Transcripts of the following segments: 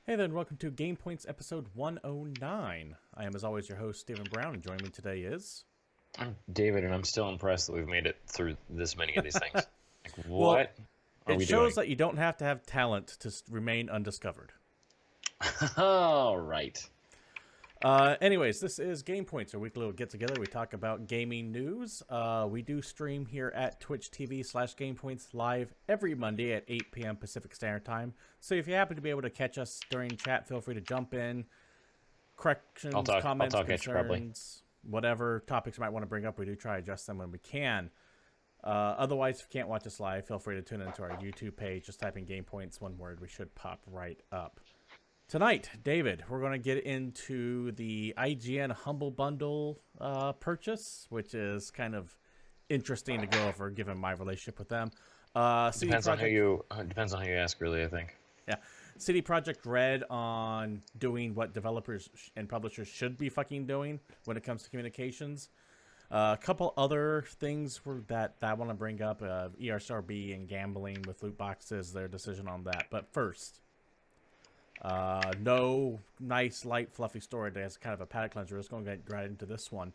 Hey there, and welcome to GamePoints episode 109. I am, as always, your host, Stephen Brown, and joining me today is... I'm David, and I'm still impressed that we've made it through this many of these things. Like, Well, what are it we shows doing? that you don't have to have talent to remain undiscovered. All right. Anyways, this is GamePoints, our weekly little get-together. We talk about gaming news. We do stream here at Twitch TV/GamePoints live every Monday at 8 p.m. Pacific Standard Time. So if you happen to be able to catch us during chat, feel free to jump in. Corrections, comments, I'll talk at you probably. concerns, whatever topics you might want to bring up, we do try to adjust them when we can. Otherwise, if you can't watch us live, feel free to tune into our YouTube page. Just type in GamePoints, one word. We should pop right up. Tonight, David, we're going to get into the IGN Humble Bundle purchase, which is kind of interesting to go over, given my relationship with them. Depends on who you ask, really. I think. Yeah, CD Projekt RED on doing what developers and publishers should be fucking doing when it comes to communications. A couple other things that I want to bring up: ESRB and gambling with loot boxes, their decision on that. But first. No nice, light, fluffy story that's kind of a palate cleanser. Let's go and get right into this one.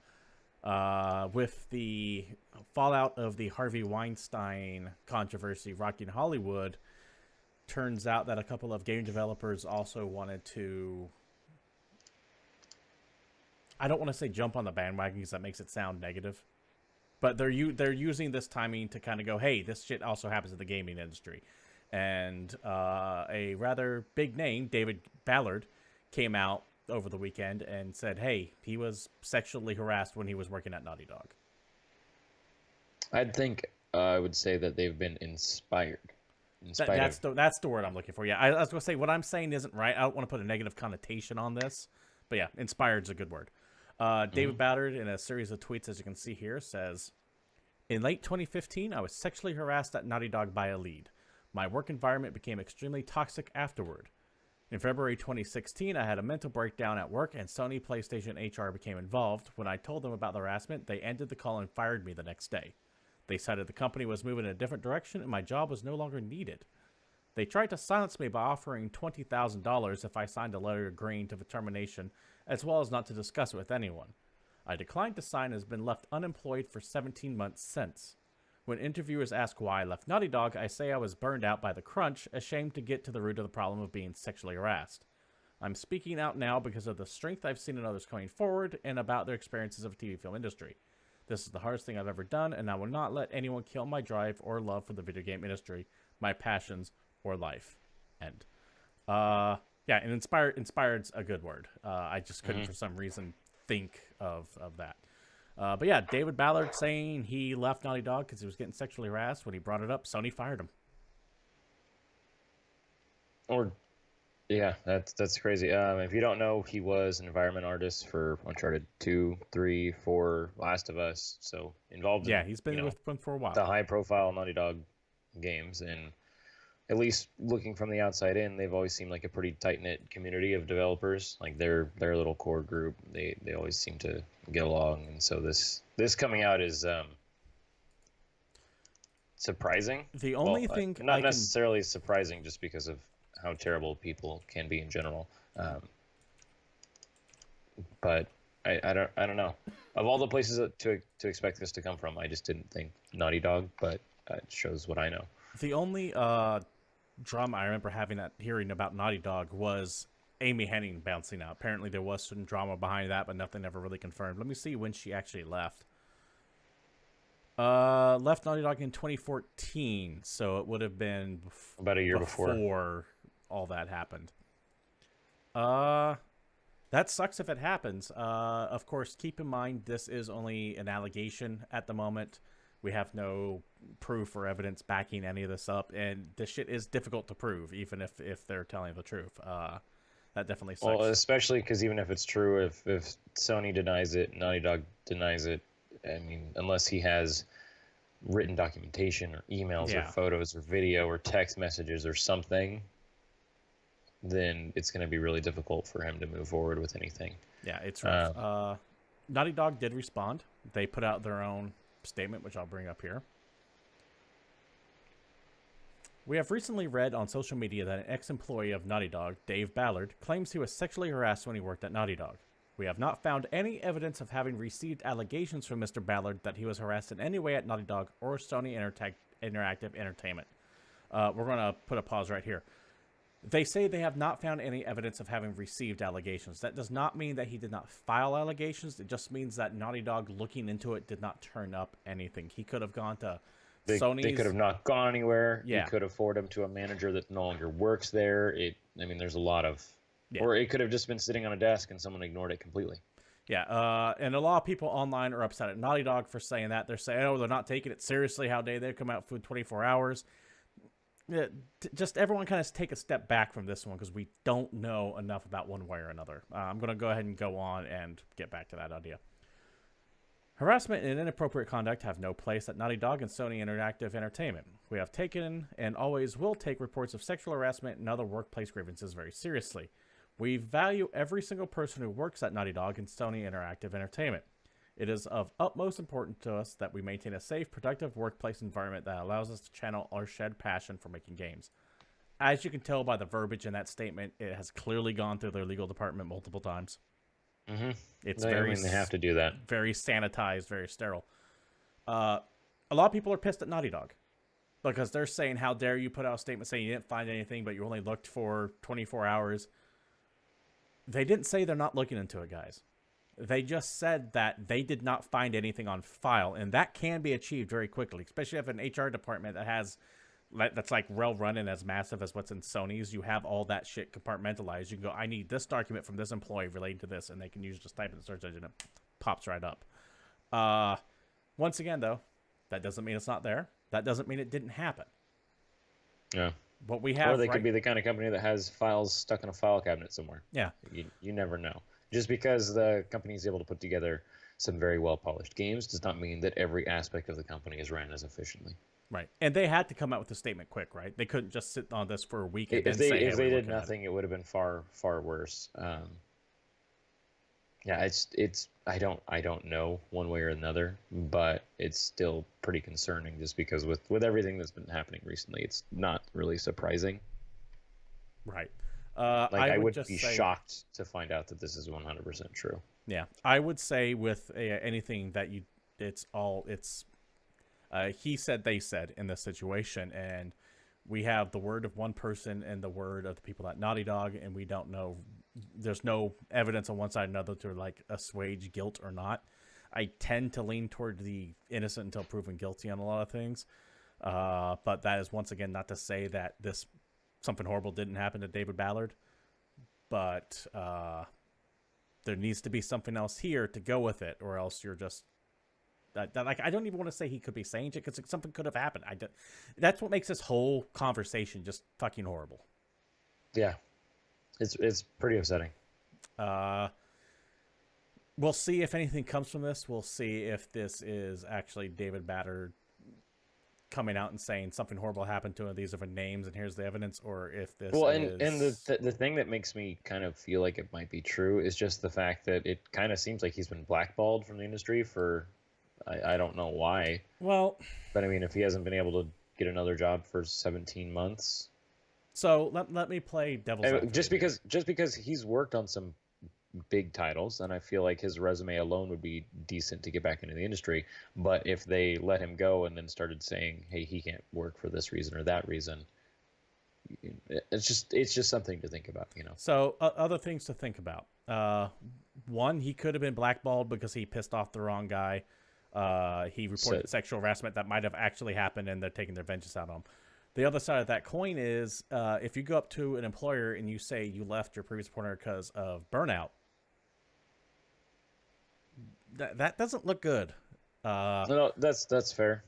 With the fallout of the Harvey Weinstein controversy rocking Hollywood, turns out that a couple of game developers also wanted to... I don't want to say jump on the bandwagon because that makes it sound negative. But they're using this timing to kind of go, hey, this shit also happens in the gaming industry. And a rather big name, David Ballard, came out over the weekend and said, hey, he was sexually harassed when he was working at Naughty Dog. I would say that they've been inspired. That's the word I'm looking for. Yeah, I was going to say, what I'm saying isn't right. I don't want to put a negative connotation on this. But yeah, inspired is a good word. David Ballard, in a series of tweets, as you can see here, says, in late 2015, I was sexually harassed at Naughty Dog by a lead. My work environment became extremely toxic afterward. In February 2016, I had a mental breakdown at work, and Sony PlayStation HR became involved. When I told them about the harassment, they ended the call and fired me the next day. They cited the company was moving in a different direction, and my job was no longer needed. They tried to silence me by offering $20,000 if I signed a letter agreeing to the termination, as well as not to discuss it with anyone. I declined to sign and has been left unemployed for 17 months since. When interviewers ask why I left Naughty Dog, I say I was burned out by the crunch, ashamed to get to the root of the problem of being sexually harassed. I'm speaking out now because of the strength I've seen in others coming forward and about their experiences of the TV film industry. This is the hardest thing I've ever done, and I will not let anyone kill my drive or love for the video game industry, my passions, or life. End. Yeah, and inspired's a good word. I just couldn't, for some reason, think of that. But yeah, David Ballard saying he left Naughty Dog because he was getting sexually harassed. When he brought it up, Sony fired him. Yeah, that's crazy. If you don't know, he was an environment artist for Uncharted 2, 3, 4, Last of Us. So involved. Yeah, he's been with them for a while. The high-profile Naughty Dog games, and at least looking from the outside in, they've always seemed like a pretty tight-knit community of developers. Like their little core group, they always seem to get along. And so this coming out is surprising. The only thing not necessarily surprising, just because of how terrible people can be in general. But I don't know. Of all the places to expect this to come from, I just didn't think Naughty Dog, but it shows what I know. The only drama I remember hearing about Naughty Dog was Amy Hennig bouncing out. Apparently there was some drama behind that, but nothing ever really confirmed. Let me see when she actually left. Left Naughty Dog in 2014, so it would have been about a year before all that happened. That sucks if it happens. Of course, keep in mind this is only an allegation at the moment. We have no proof or evidence backing any of this up, and this shit is difficult to prove, even if they're telling the truth. That definitely sucks. Well, especially because even if it's true, if Sony denies it, Naughty Dog denies it, I mean, unless he has written documentation or emails or photos or video or text messages or something, then it's going to be really difficult for him to move forward with anything. Yeah, it's rough. Naughty Dog did respond. They put out their own statement, which I'll bring up here. We have recently read on social media that an ex-employee of Naughty Dog, Dave Ballard, claims he was sexually harassed when he worked at Naughty Dog. We have not found any evidence of having received allegations from Mr. Ballard that he was harassed in any way at Naughty Dog or Sony Interactive Entertainment. We're going to put a pause right here. They say they have not found any evidence of having received allegations. That does not mean that he did not file allegations. It just means that Naughty Dog, looking into it, did not turn up anything. He could have gone to Sony's. They could have not gone anywhere. Yeah. You could have forwarded him to a manager that no longer works there. There's a lot of... Yeah. Or it could have just been sitting on a desk and someone ignored it completely. Yeah, and a lot of people online are upset at Naughty Dog for saying that. They're saying, oh, they're not taking it seriously. How dare they come out for 24 hours? Just everyone kind of take a step back from this one because we don't know enough about one way or another. I'm going to go ahead and go on and get back to that idea. Harassment and inappropriate conduct have no place at Naughty Dog and Sony Interactive Entertainment. We have taken and always will take reports of sexual harassment and other workplace grievances very seriously. We value every single person who works at Naughty Dog and Sony Interactive Entertainment. It is of utmost importance to us that we maintain a safe, productive workplace environment that allows us to channel our shared passion for making games. As you can tell by the verbiage in that statement, it has clearly gone through their legal department multiple times. Mm-hmm. They have to do that. Very sanitized, very sterile. A lot of people are pissed at Naughty Dog because they're saying, how dare you put out a statement saying you didn't find anything, but you only looked for 24 hours. They didn't say they're not looking into it, guys. They just said that they did not find anything on file, and that can be achieved very quickly, especially if an HR department that's like well run and as massive as what's in Sony's. You have all that shit compartmentalized. You can go, I need this document from this employee relating to this, and they can just type in the search engine and it pops right up. Once again, though, that doesn't mean it's not there. That doesn't mean it didn't happen. Yeah. What we have, or they could be the kind of company that has files stuck in a file cabinet somewhere. Yeah. You never know. Just because the company is able to put together some very well-polished games does not mean that every aspect of the company is ran as efficiently. Right. And they had to come out with a statement quick, right? They couldn't just sit on this for a week and if then they did nothing, it would have been far, far worse. Yeah, I don't know one way or another, but it's still pretty concerning just because with everything that's been happening recently, it's not really surprising. Right. I would be shocked to find out that this is 100% true. Yeah, I would say with anything that he said, they said in this situation, and we have the word of one person and the word of the people at Naughty Dog, and we don't know. There's no evidence on one side or another to like assuage guilt or not. I tend to lean toward the innocent until proven guilty on a lot of things, but that is once again not to say that something horrible didn't happen to David Ballard, but there needs to be something else here to go with it, or else you're just like I don't even want to say he could be saying it because something could have happened. That's what makes this whole conversation just fucking horrible. Yeah, it's pretty upsetting. We'll see if anything comes from this. We'll see if this is actually David Ballard coming out and saying something horrible happened to him. These are the names, and here's the evidence, or if this. Well, and the thing that makes me kind of feel like it might be true is just the fact that it kind of seems like he's been blackballed from the industry for, I don't know why. Well, but I mean, if he hasn't been able to get another job for 17 months. So let me play devil's advocate. Just because he's worked on some big titles, and I feel like his resume alone would be decent to get back into the industry. But if they let him go and then started saying, hey, he can't work for this reason or that reason, it's just something to think about, you know. So other things to think about. One, he could have been blackballed because he pissed off the wrong guy. He reported sexual harassment that might have actually happened, and they're taking their vengeance out on him. The other side of that coin is if you go up to an employer and you say you left your previous employer because of burnout, that doesn't look good. No, that's fair.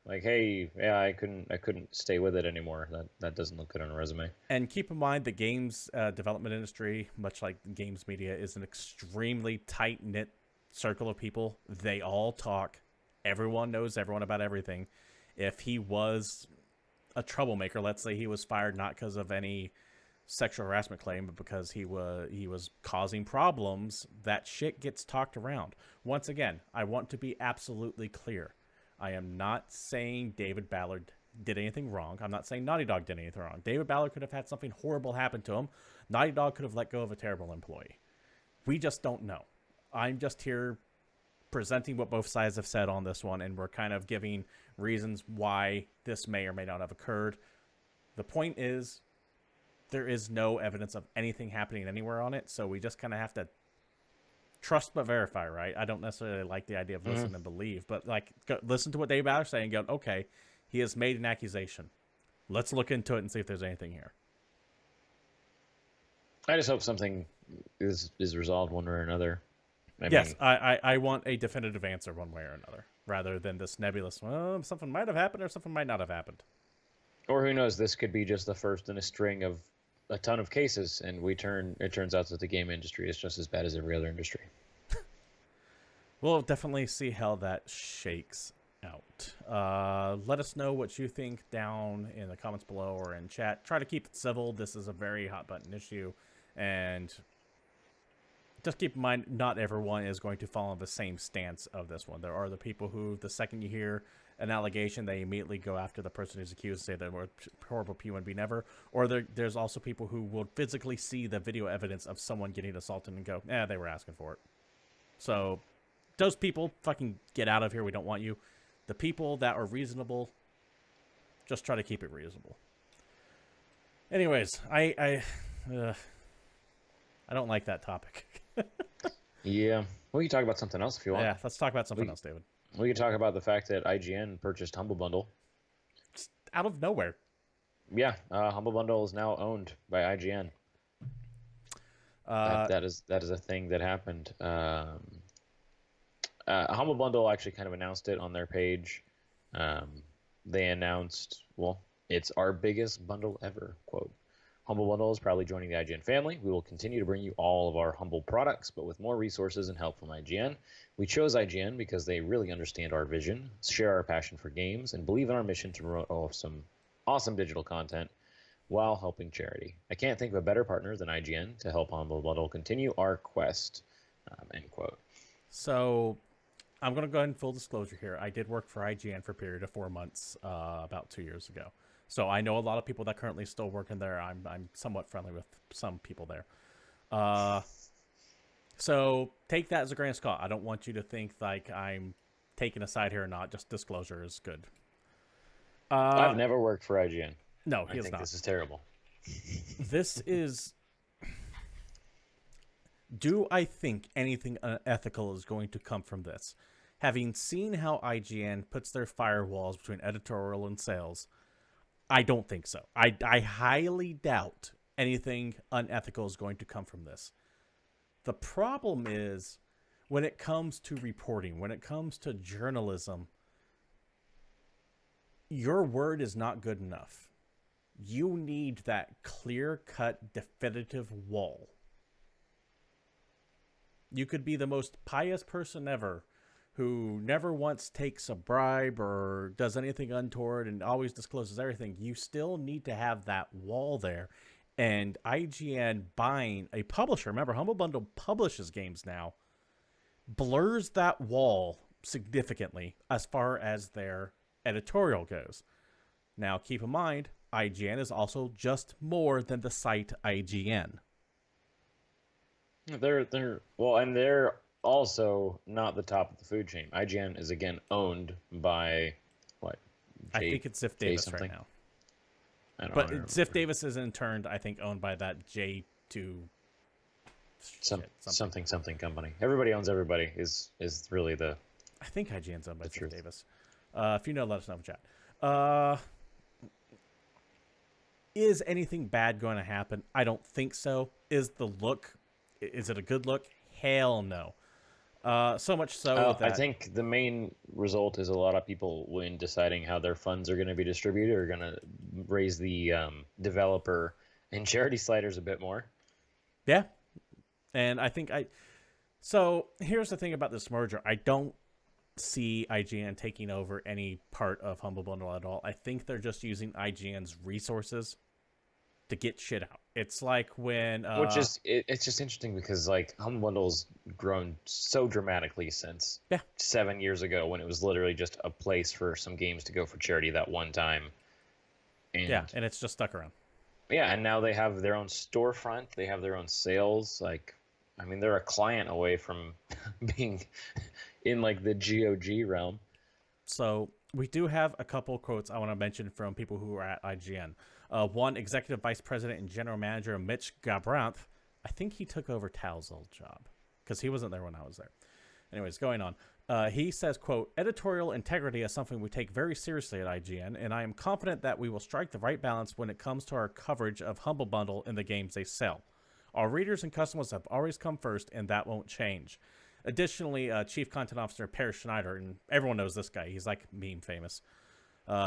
Like, hey, yeah, I couldn't stay with it anymore. That doesn't look good on a resume. And keep in mind the games development industry, much like games media, is an extremely tight-knit circle of people. They all talk. Everyone knows everyone about everything. If he was a troublemaker, let's say he was fired not because of any sexual harassment claim, but because he was causing problems, that shit gets talked around. Once again, I want to be absolutely clear. I am not saying David Ballard did anything wrong. I'm not saying Naughty Dog did anything wrong. David Ballard could have had something horrible happen to him. Naughty Dog could have let go of a terrible employee. We just don't know. I'm just here presenting what both sides have said on this one, and we're kind of giving reasons why this may or may not have occurred. The point is, there is no evidence of anything happening anywhere on it, so we just kind of have to trust but verify, right? I don't necessarily like the idea of listen and believe, but like listen to what David Ballard's saying and go, okay, he has made an accusation. Let's look into it and see if there's anything here. I just hope something is resolved one way or another. I want a definitive answer one way or another, rather than this nebulous, well, something might have happened or something might not have happened. Or who knows, this could be just the first in a string of a ton of cases, and it turns out that the game industry is just as bad as every other industry. We'll definitely see how that shakes out. Let us know what you think down in the comments below or in chat. Try to keep it civil. This is a very hot button issue, and just keep in mind, not everyone is going to follow the same stance of this one. There are the people who, the second you hear an allegation, they immediately go after the person who's accused, say they're more horrible P1B never. Or there's also people who will physically see the video evidence of someone getting assaulted and go, they were asking for it. So those people, fucking get out of here. We don't want you. The people that are reasonable, just try to keep it reasonable. Anyways, I don't like that topic. Yeah. We can talk about something else if you want. Yeah, let's talk about something else, David. We can talk about the fact that IGN purchased Humble Bundle. Just out of nowhere. Yeah, Humble Bundle is now owned by IGN. That is a thing that happened. Humble Bundle actually kind of announced it on their page. They announced, well, it's our biggest bundle ever, quote. Humble Bundle is proudly joining the IGN family. We will continue to bring you all of our Humble products, but with more resources and help from IGN. We chose IGN because they really understand our vision, share our passion for games, and believe in our mission to promote some awesome digital content while helping charity. I can't think of a better partner than IGN to help Humble Bundle continue our quest, end quote. So I'm going to go ahead and full disclosure here. I did work for IGN for a period of 4 months about 2 years ago. So I know a lot of people that currently still work in there. I'm somewhat friendly with some people there. So take that as a grain of salt. I don't want you to think like I'm taking a side here or not. Just disclosure is good. I've never worked for IGN. No, he has not. I think this is terrible. This is... Do I think anything unethical is going to come from this? Having seen how IGN puts their firewalls between editorial and sales, I don't think so. I highly doubt anything unethical is going to come from this. The problem is when it comes to reporting, when it comes to journalism, your word is not good enough. You need that clear-cut, definitive wall. You could be the most pious person ever who never once takes a bribe or does anything untoward and always discloses everything. You still need to have that wall there. And IGN buying a publisher, remember, Humble Bundle publishes games now, blurs that wall significantly as far as their editorial goes. Now, keep in mind, IGN is also just more than the site IGN. They're also not the top of the food chain. IGN is again owned by what? I think it's Ziff Davis right now. But Ziff Davis is in turn, I think, owned by that J2 something company. Everybody owns everybody is really the. I think IGN's owned by Ziff Davis. If you know, let us know in chat. Is anything bad going to happen? I don't think so. Is it a good look? Hell no. So much so that... I think the main result is a lot of people, when deciding how their funds are going to be distributed, are going to raise the developer and charity sliders a bit more. Yeah. And I think So here's the thing about this merger. I don't see IGN taking over any part of Humble Bundle at all. I think they're just using IGN's resources to get shit out. It's like when it's just interesting because like Humble Bundle's grown so dramatically since 7 years ago when it was literally just a place for some games to go for charity that one time. And it's just stuck around. Yeah, and now they have their own storefront. They have their own sales. Like, I mean, they're a client away from being in like the GOG realm. So we do have a couple quotes I want to mention from people who are at IGN. One, Executive Vice President and General Manager Mitch Gabranth. I think he took over Tal's old job because he wasn't there when I was there. Anyways, going on. He says, quote, editorial integrity is something we take very seriously at IGN, and I am confident that we will strike the right balance when it comes to our coverage of Humble Bundle and the games they sell. Our readers and customers have always come first, and that won't change. Additionally, Chief Content Officer Per Schneider, and everyone knows this guy, he's like meme famous.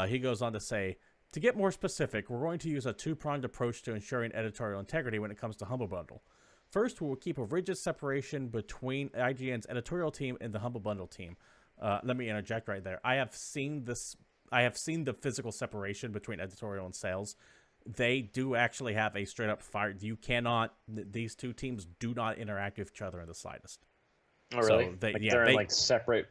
He goes on to say, to get more specific, we're going to use a two-pronged approach to ensuring editorial integrity when it comes to Humble Bundle. First, we will keep a rigid separation between IGN's editorial team and the Humble Bundle team. Let me interject right there. I have seen this. I have seen the physical separation between editorial and sales. They do actually have a straight-up fire. You cannot. These two teams do not interact with each other in the slightest. Oh, really? So they're in like separate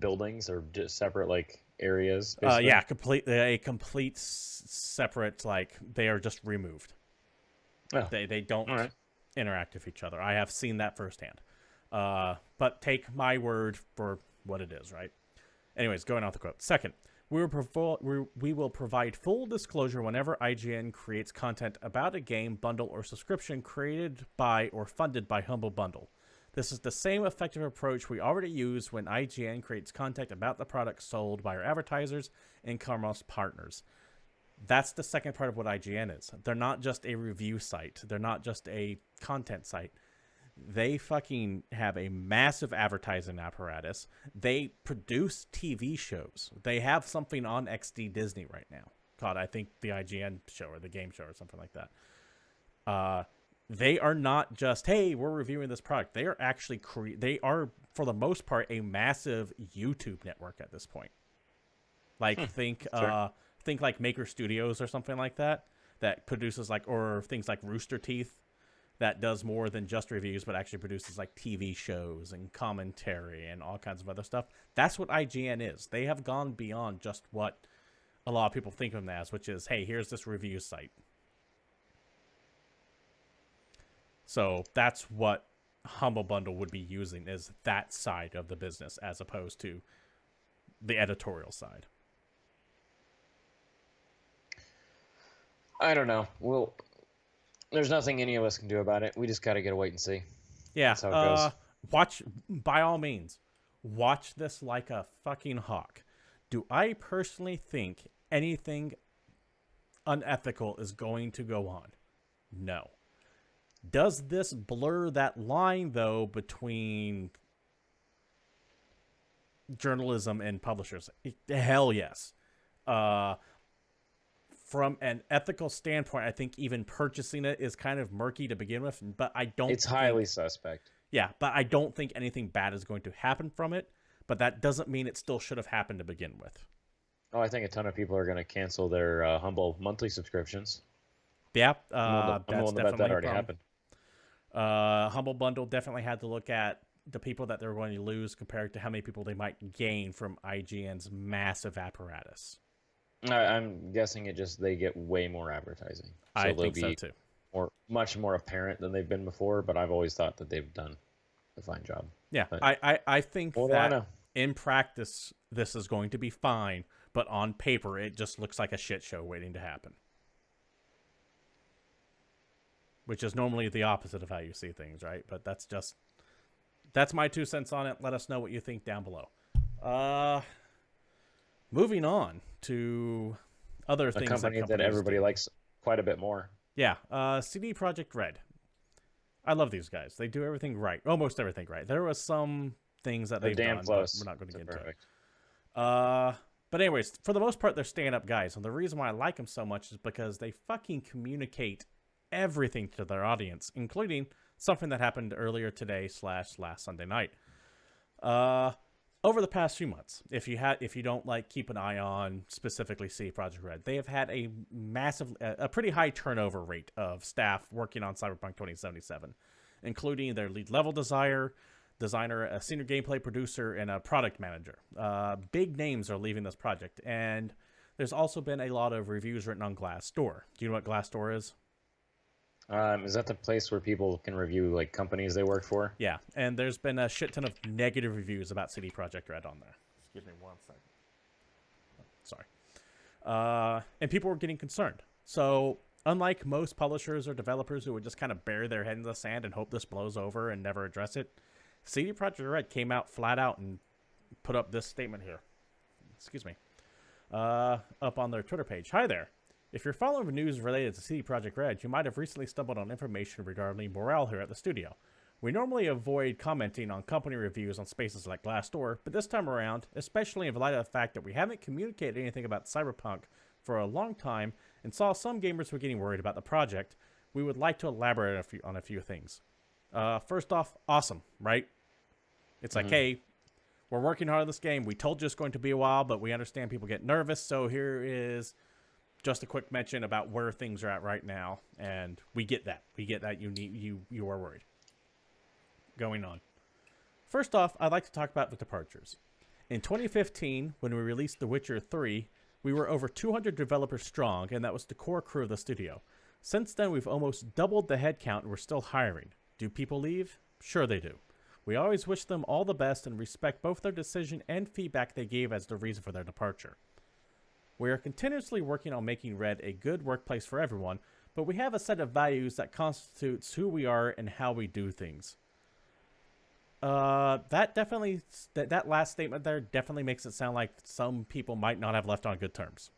buildings or just separate like areas. Yeah, complete separate. Like they are just removed. Oh. They don't interact with each other. I have seen that firsthand. But take my word for what it is, right? Anyways, going off the quote. Second, we will provide full disclosure whenever IGN creates content about a game, bundle, or subscription created by or funded by Humble Bundle. This is the same effective approach we already use when IGN creates content about the products sold by our advertisers and commerce partners. That's the second part of what IGN is. They're not just a review site. They're not just a content site. They fucking have a massive advertising apparatus. They produce TV shows. They have something on XD Disney right now called, I think, the IGN show or the game show or something like that. They are not just, hey, we're reviewing this product. They are actually they are, for the most part, a massive YouTube network at this point. Like think like Maker Studios or something like that produces like, or things like Rooster Teeth that does more than just reviews, but actually produces like TV shows and commentary and all kinds of other stuff. That's what IGN is. They have gone beyond just what a lot of people think of them as, which is, hey, here's this review site. So that's what Humble Bundle would be using, is that side of the business as opposed to the editorial side. I don't know. Well, there's nothing any of us can do about it. We just got to get a wait and see. Yeah. That's how it goes. Watch, by all means, watch this like a fucking hawk. Do I personally think anything unethical is going to go on? No. Does this blur that line, though, between journalism and publishers? Hell yes. From an ethical standpoint, I think even purchasing it is kind of murky to begin with, but I don't It's highly suspect. Yeah, but I don't think anything bad is going to happen from it, but that doesn't mean it still should have happened to begin with. Oh, I think a ton of people are going to cancel their Humble monthly subscriptions. Yeah, I'm willing to bet that already happened. Humble Bundle definitely had to look at the people that they're going to lose compared to how many people they might gain from IGN's massive apparatus. I'm guessing they get way more advertising. So I think so too. Much more apparent than they've been before, but I've always thought that they've done a fine job. Yeah, but, I think that in practice this is going to be fine, but on paper it just looks like a shit show waiting to happen. Which is normally the opposite of how you see things, right? But that's my 2 cents on it. Let us know what you think down below. Moving on to other things. A company that everybody likes quite a bit more. Yeah, CD Projekt RED. I love these guys. They do everything right. Almost everything right. There was some things that they've done, but we're not going to get into it. But anyways, for the most part, they're stand-up guys. And the reason why I like them so much is because they fucking communicate everything to their audience, including something that happened earlier today / last Sunday night. over the past few months, if you don't like keep an eye on specifically CD Projekt Red, they have had a pretty high turnover rate of staff working on Cyberpunk 2077, including their lead level designer, a senior gameplay producer, and a product manager. Big names are leaving this project, and there's also been a lot of reviews written on Glassdoor. Do you know what Glassdoor is? Is that the place where people can review like companies they work for? Yeah, and there's been a shit ton of negative reviews about CD Projekt Red on there. Excuse me 1 second. Sorry. And people were getting concerned. So, unlike most publishers or developers who would just kind of bury their head in the sand and hope this blows over and never address it, CD Projekt Red came out flat out and put up this statement here. Excuse me. Up on their Twitter page. Hi there. If you're following the news related to CD Projekt Red, you might have recently stumbled on information regarding morale here at the studio. We normally avoid commenting on company reviews on spaces like Glassdoor, but this time around, especially in light of the fact that we haven't communicated anything about Cyberpunk for a long time and saw some gamers were getting worried about the project, we would like to elaborate on a few things. First off, awesome, right? It's like, hey, we're working hard on this game. We told you it's going to be a while, but we understand people get nervous, so here is just a quick mention about where things are at right now, and we get that. We get that you are worried. Going on. First off, I'd like to talk about the departures. In 2015, when we released The Witcher 3, we were over 200 developers strong, and that was the core crew of the studio. Since then, we've almost doubled the headcount, and we're still hiring. Do people leave? Sure they do. We always wish them all the best and respect both their decision and feedback they gave as the reason for their departure. We are continuously working on making Red a good workplace for everyone, but we have a set of values that constitutes who we are and how we do things. That last statement there definitely makes it sound like some people might not have left on good terms.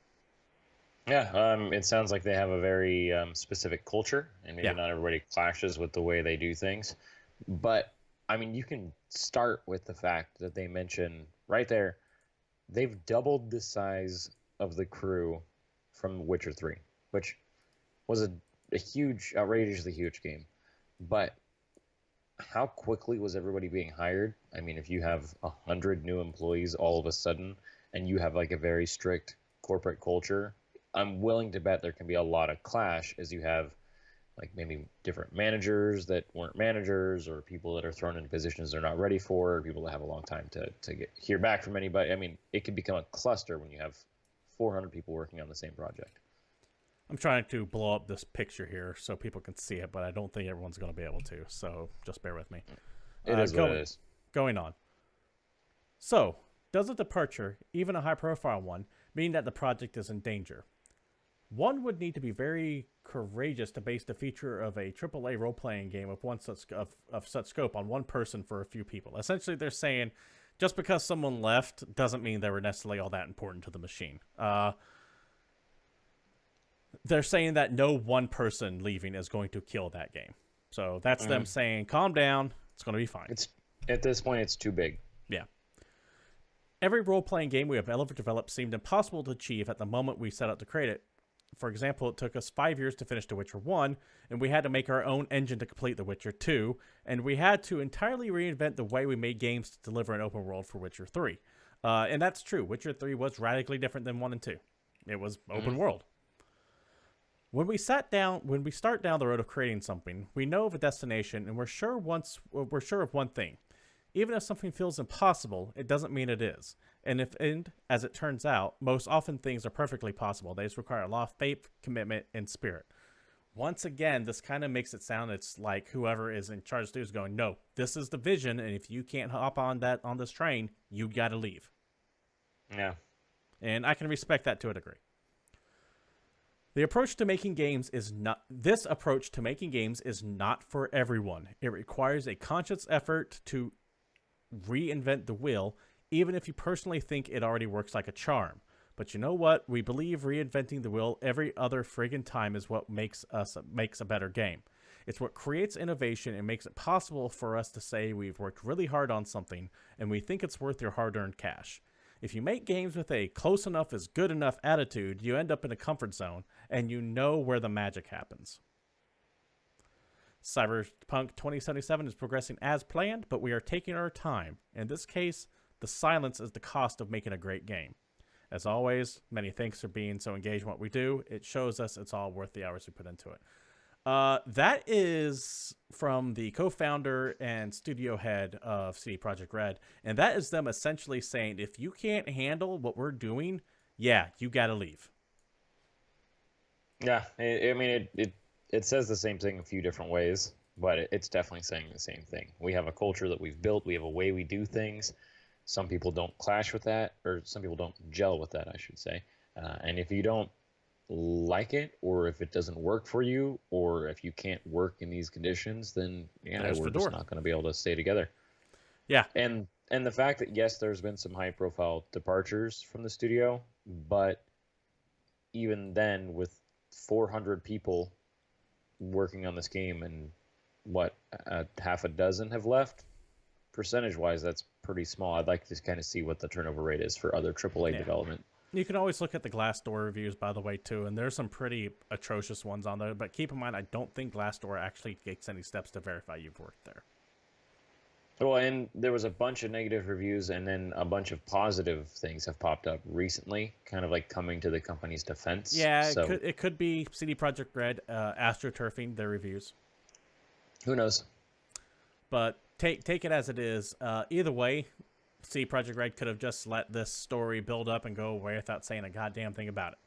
Yeah, it sounds like they have a very specific culture, and maybe not everybody clashes with the way they do things. But, I mean, you can start with the fact that they mention right there, they've doubled the size of the crew from Witcher 3, which was a huge, outrageously huge game. But how quickly was everybody being hired? I mean, if you have 100 new employees all of a sudden, and you have like a very strict corporate culture, I'm willing to bet there can be a lot of clash as you have like maybe different managers that weren't managers, or people that are thrown into positions they're not ready for, or people that have a long time to hear back from anybody. I mean, it can become a cluster when you have 400 people working on the same project. I'm trying to blow up this picture here so people can see it, but I don't think everyone's going to be able to, so just bear with me. It is what it is. Going on. So, does a departure, even a high-profile one, mean that the project is in danger? One would need to be very courageous to base the feature of a AAA role-playing game of such scope on one person for a few people. Essentially, they're saying just because someone left doesn't mean they were necessarily all that important to the machine. They're saying that no one person leaving is going to kill that game. So that's them saying, calm down, it's going to be fine. At this point, it's too big. Yeah. Every role-playing game we have ever developed seemed impossible to achieve at the moment we set out to create it. For example, it took us 5 years to finish The Witcher 1, and we had to make our own engine to complete The Witcher 2, and we had to entirely reinvent the way we made games to deliver an open world for Witcher 3. And that's true. Witcher 3 was radically different than 1 and 2. It was open world. When we start down the road of creating something, we know of a destination, and we're sure of one thing. Even if something feels impossible, it doesn't mean it is. And as it turns out, most often things are perfectly possible. They just require a lot of faith, commitment, and spirit. Once again, this kind of makes it sound it's like whoever is in charge of the studio is going, no, this is the vision, and if you can't hop on this train, you got to leave. Yeah. And I can respect that to a degree. This approach to making games is not for everyone. It requires a conscious effort to reinvent the wheel, even if you personally think it already works like a charm. But you know what? We believe reinventing the wheel every other friggin' time is what makes a better game. It's what creates innovation and makes it possible for us to say we've worked really hard on something and we think it's worth your hard-earned cash. If you make games with a close enough is good enough attitude, you end up in a comfort zone and you know where the magic happens. Cyberpunk 2077 is progressing as planned, but we are taking our time. In this case, The silence is the cost of making a great game. As always, many thanks for being so engaged in what we do. It shows us it's all worth the hours we put into it. That is from the co-founder and studio head of CD Projekt RED, and that is them essentially saying, if you can't handle what we're doing, yeah, you gotta leave. Yeah, it says the same thing a few different ways, but it's definitely saying the same thing. We have a culture that we've built. We have a way we do things. Some people don't clash with that, or some people don't gel with that, I should say. And if you don't like it, or if it doesn't work for you, or if you can't work in these conditions, then yeah, we're just not going to be able to stay together. Yeah. And the fact that, yes, there's been some high profile departures from the studio, but even then, with 400 people working on this game and half a dozen have left, percentage wise, that's pretty small. I'd like to kind of see what the turnover rate is for other AAA development. You can always look at the Glassdoor reviews, by the way, too, and there's some pretty atrocious ones on there. But keep in mind, I don't think Glassdoor actually takes any steps to verify you've worked there. Well, and there was a bunch of negative reviews, and then a bunch of positive things have popped up recently, kind of like coming to the company's defense. Yeah, so, it could be CD Projekt RED astroturfing their reviews. Who knows? But take it as it is. Either way, CD Projekt RED could have just let this story build up and go away without saying a goddamn thing about it.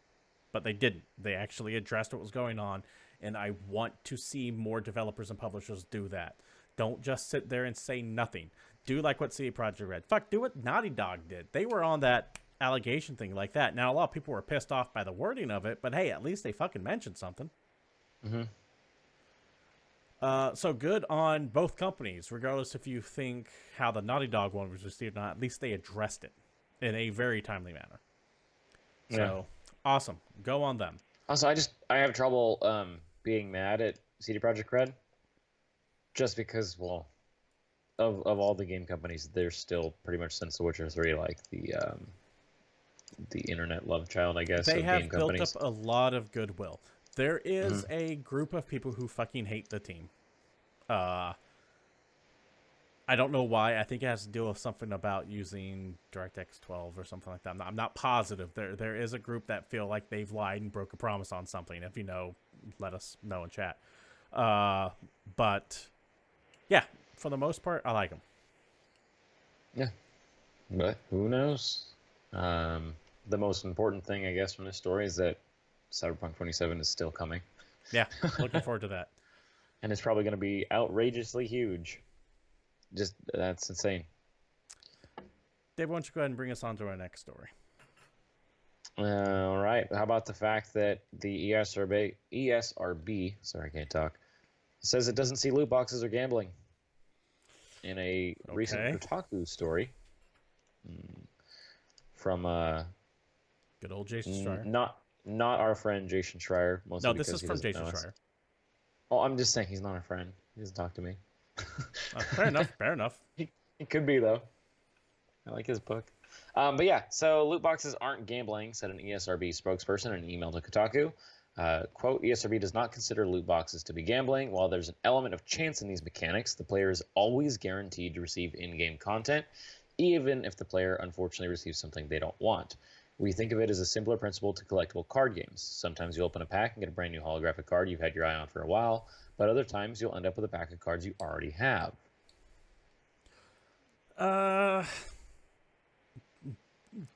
But they didn't. They actually addressed what was going on, and I want to see more developers and publishers do that. Don't just sit there and say nothing. Do like what CD Projekt RED. Fuck, do what Naughty Dog did. They were on that allegation thing like that. Now, a lot of people were pissed off by the wording of it, but hey, at least they fucking mentioned something. Mm-hmm. So good on both companies, regardless if you think how the Naughty Dog one was received or not. At least they addressed it in a very timely manner. So, awesome. Go on them. Also, I have trouble being mad at CD Projekt RED. Just because, well, of all the game companies, they're still pretty much, since The Witcher 3, like the internet love child, I guess. They of have game built companies. up a lot of goodwill. There is a group of people who fucking hate the team. I don't know why. I think it has to do with something about using DirectX 12 or something like that. I'm not positive. There is a group that feel like they've lied and broke a promise on something. If you know, let us know in chat. But yeah, for the most part, I like them. Yeah, but who knows? The most important thing, I guess, from this story is that Cyberpunk 27 is still coming. Yeah, looking forward to that. And it's probably going to be outrageously huge. That's insane. Dave, why don't you go ahead and bring us on to our next story? All right. How about the fact that the ESRB, sorry, I can't talk, says it doesn't see loot boxes or gambling. In a recent Kotaku story from good old Jason Schreier. Not our friend Jason Schreier. No, this is from Jason Schreier. Oh, I'm just saying he's not our friend. He doesn't talk to me. Fair enough. Fair enough. He could be, though. I like his book. But yeah, so loot boxes aren't gambling, said an ESRB spokesperson in an email to Kotaku. Quote, ESRB does not consider loot boxes to be gambling. While there's an element of chance in these mechanics, the player is always guaranteed to receive in-game content, even if the player unfortunately receives something they don't want. We think of it as a simpler principle to collectible card games. Sometimes you open a pack and get a brand new holographic card you've had your eye on for a while, but other times you'll end up with a pack of cards you already have.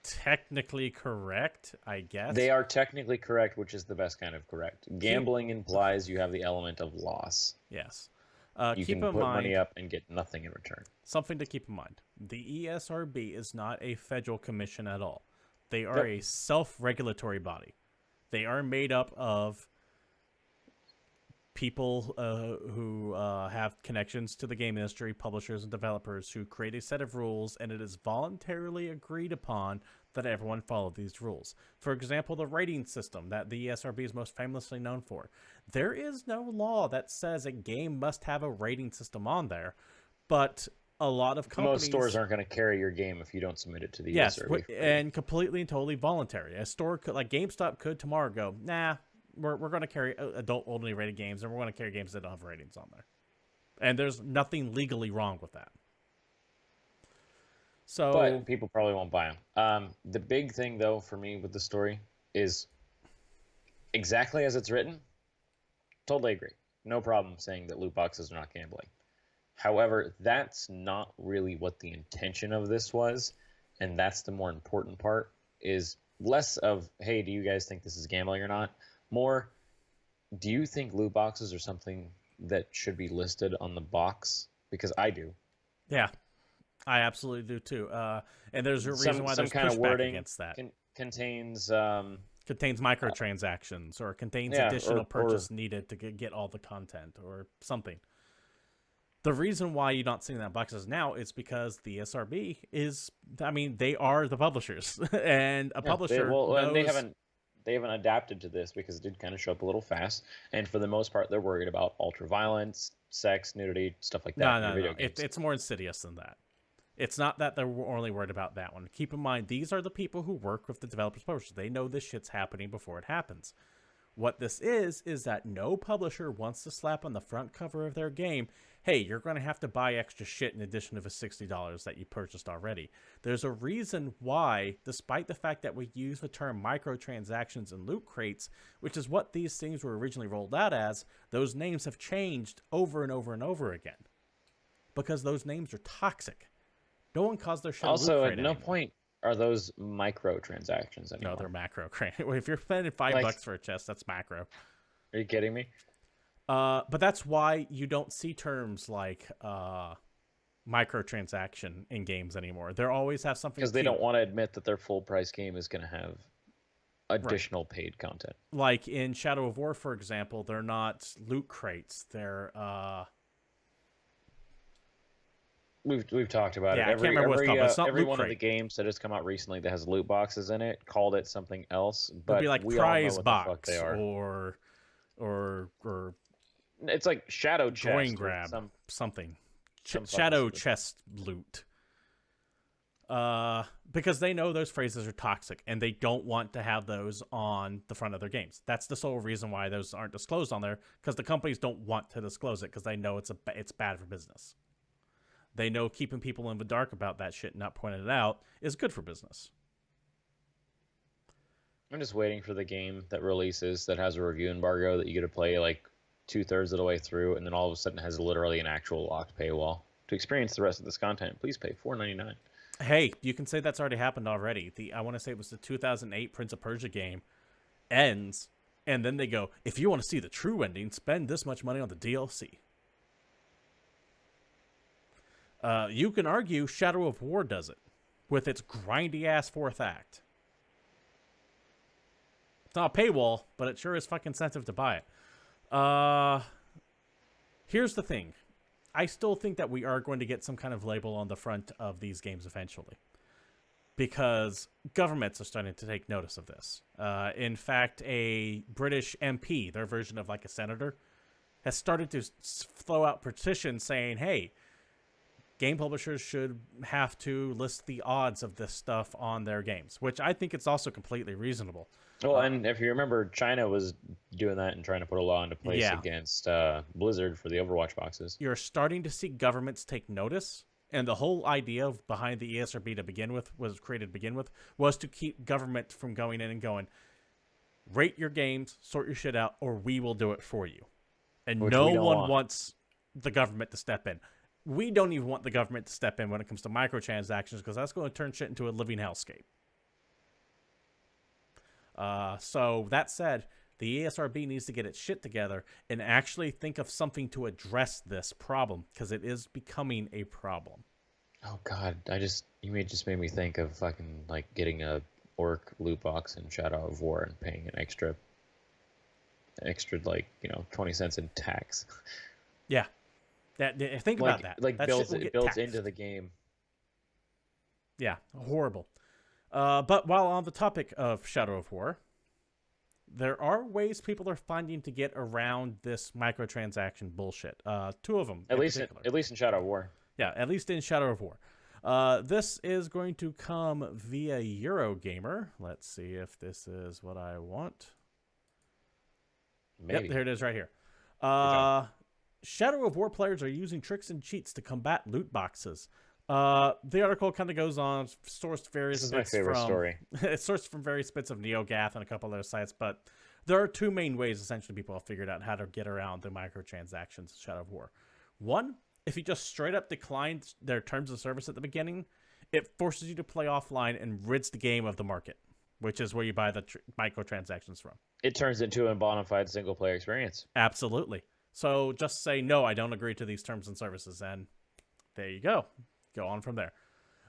Technically correct, I guess. They are technically correct, which is the best kind of correct. Gambling implies you have the element of loss. Yes. You can put money up and get nothing in return. Something to keep in mind. The ESRB is not a federal commission at all. They are a self-regulatory body. They are made up of people who have connections to the game industry, publishers and developers who create a set of rules, and it is voluntarily agreed upon that everyone follow these rules. For example, the rating system that the ESRB is most famously known for. There is no law that says a game must have a rating system on there, but a lot of companies... Most stores aren't going to carry your game if you don't submit it to the ESRB. Yes, and completely and totally voluntary. A store could, like GameStop could tomorrow go, nah, we're going to carry adult-only rated games, and we're going to carry games that don't have ratings on there. And there's nothing legally wrong with that. So, but people probably won't buy them. The big thing, though, for me with the story is exactly as it's written. Totally agree. No problem saying that loot boxes are not gambling. However, that's not really what the intention of this was, and that's the more important part, is less of, hey, do you guys think this is gambling or not? More, do you think loot boxes are something that should be listed on the box? Because I do. yeah, I absolutely do too. And there's a reason why there's kind of pushback wording against that. Contains contains microtransactions or contains yeah, additional purchase needed to get all the content or something. The reason why you're not seeing that boxes now is because the ESRB is, I mean, they are the publishers, and a publisher knows... they haven't adapted to this because it did kind of show up a little fast, and for the most part, they're worried about ultra violence, sex, nudity, stuff like that. No. It's more insidious than that. It's not that they're only worried about that one. Keep in mind, these are the people who work with the developers' publishers. They know this shit's happening before it happens. What this is that no publisher wants to slap on the front cover of their game, hey, you're going to have to buy extra shit in addition to the $60 that you purchased already. There's a reason why, despite the fact that we use the term microtransactions and loot crates, which is what these things were originally rolled out as, those names have changed over and over and over again. Because those names are toxic. No one calls their shit also, loot crate at no anymore. point are those microtransactions anymore. No, they're macro crate. If you're spending $5 for a chest, that's macro. Are you kidding me? But that's why you don't see terms like microtransaction in games anymore. They always have something because they don't want to admit that their full price game is going to have additional paid content. Like in Shadow of War, for example, they're not loot crates. They're We've talked about it. I can't remember what it's called, but it's not every loot one crate. of the games that has come out recently that has loot boxes in it called it something else. But it'd be like we prize all know what box the fuck they are. or it's like shadow chest. Coin grab, something. some Shadow chest loot. Because they know those phrases are toxic, and they don't want to have those on the front of their games. That's the sole reason why those aren't disclosed on there, because the companies don't want to disclose it, because they know it's bad for business. They know keeping people in the dark about that shit and not pointing it out is good for business. I'm just waiting for the game that releases that has a review embargo that you get to play like 2/3 of the way through, and then all of a sudden has literally an actual locked paywall. To experience the rest of this content, please pay $4.99. Hey, you can say that's already happened already. I want to say it was the 2008 Prince of Persia game ends, and then they go, if you want to see the true ending, spend this much money on the DLC. You can argue Shadow of War does it with its grindy-ass fourth act. It's not a paywall, but it sure is fucking incentive to buy it. Here's the thing. I still think that we are going to get some kind of label on the front of these games eventually, because governments are starting to take notice of this. In fact, a British MP, their version of like a senator, has started to throw out petitions saying, hey, game publishers should have to list the odds of this stuff on their games, which I think it's also completely reasonable. Well, and if you remember, China was doing that and trying to put a law into place against Blizzard for the Overwatch boxes. You're starting to see governments take notice, and the whole idea behind the ESRB was created to begin with, was to keep government from going in and going, rate your games, sort your shit out, or we will do it for you. And no one wants the government to step in. We don't even want the government to step in when it comes to microtransactions, because that's going to turn shit into a living hellscape. So that said, the ESRB needs to get its shit together and actually think of something to address this problem, because it is becoming a problem. Oh God, you just made me think of fucking like getting a orc loot box in Shadow of War and paying an extra like 20 cents in tax. Yeah. Think about that. Like it builds into the game. Yeah, horrible. But while on the topic of Shadow of War, there are ways people are finding to get around this microtransaction bullshit. Two of them, at least in Shadow of War. Yeah, at least in Shadow of War. This is going to come via Eurogamer. Let's see if this is what I want. Maybe. Yep, there it is right here. Shadow of War players are using tricks and cheats to combat loot boxes. The article kind of goes on, sourced various. This is my favorite story. It's sourced from various bits of NeoGAF and a couple other sites, but there are two main ways essentially people have figured out how to get around the microtransactions in Shadow of War. One, if you just straight up decline their terms of service at the beginning, it forces you to play offline and rids the game of the market, which is where you buy the microtransactions from. It turns into a bona fide single player experience. Absolutely. So just say, no, I don't agree to these terms and services, and there you go. Go on from there.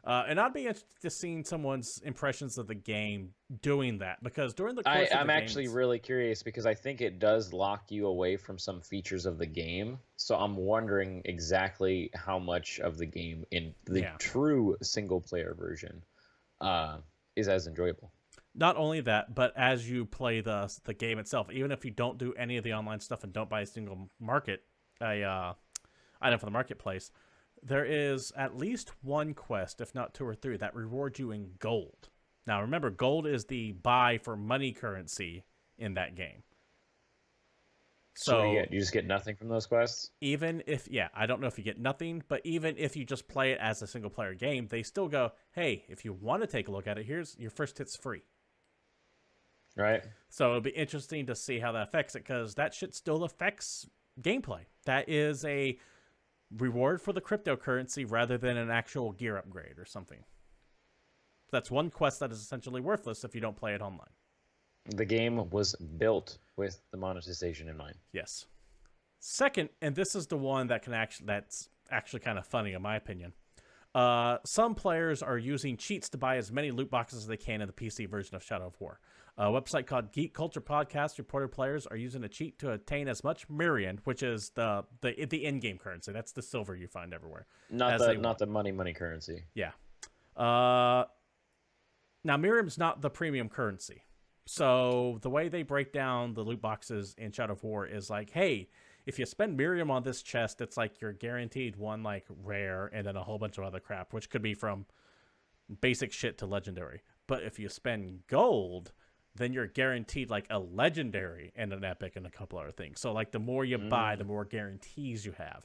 And I'd be interested to seeing someone's impressions of the game doing that, because during the course I'm actually really curious, because I think it does lock you away from some features of the game. So I'm wondering exactly how much of the game in the true single player version is as enjoyable. Not only that, but as you play the game itself, even if you don't do any of the online stuff and don't buy a single item for the marketplace, there is at least one quest, if not two or three, that rewards you in gold. Now, remember, gold is the buy for money currency in that game. So you just get nothing from those quests? Even if, I don't know if you get nothing, but even if you just play it as a single-player game, they still go, hey, if you want to take a look at it, here's your first hit's free. Right. So it'll be interesting to see how that affects it, because that shit still affects gameplay. That is a reward for the cryptocurrency rather than an actual gear upgrade or something. That's one quest that is essentially worthless if you don't play it online. The game was built with the monetization in mind. Yes. Second, and this is the one that that's actually kind of funny in my opinion. Some players are using cheats to buy as many loot boxes as they can in the PC version of Shadow of War. A website called Geek Culture Podcast reported players are using a cheat to attain as much Mirian, which is the in-game currency. That's the silver you find everywhere. Not the money currency. Yeah. Now, Miriam's not the premium currency. So the way they break down the loot boxes in Shadow of War is like, hey, if you spend Miriam on this chest, it's like you're guaranteed one like rare and then a whole bunch of other crap, which could be from basic shit to legendary. But if you spend gold, then you're guaranteed like a legendary and an epic and a couple other things. So like the more you buy, the more guarantees you have.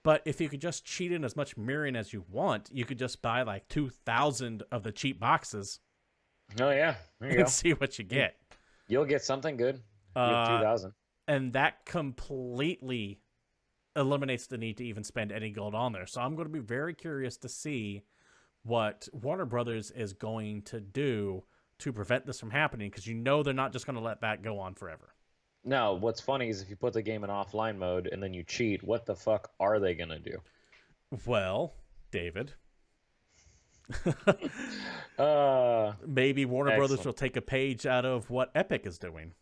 But if you could just cheat in as much Miriam as you want, you could just buy like 2,000 of the cheap boxes. Oh yeah, there you and go. see what you get. You'll get something good with 2,000. And that completely eliminates the need to even spend any gold on there. So I'm going to be very curious to see what Warner Brothers is going to do to prevent this from happening, because you know they're not just going to let that go on forever. Now, what's funny is if you put the game in offline mode and then you cheat, what the fuck are they going to do? Well, David, maybe Warner Brothers will take a page out of what Epic is doing.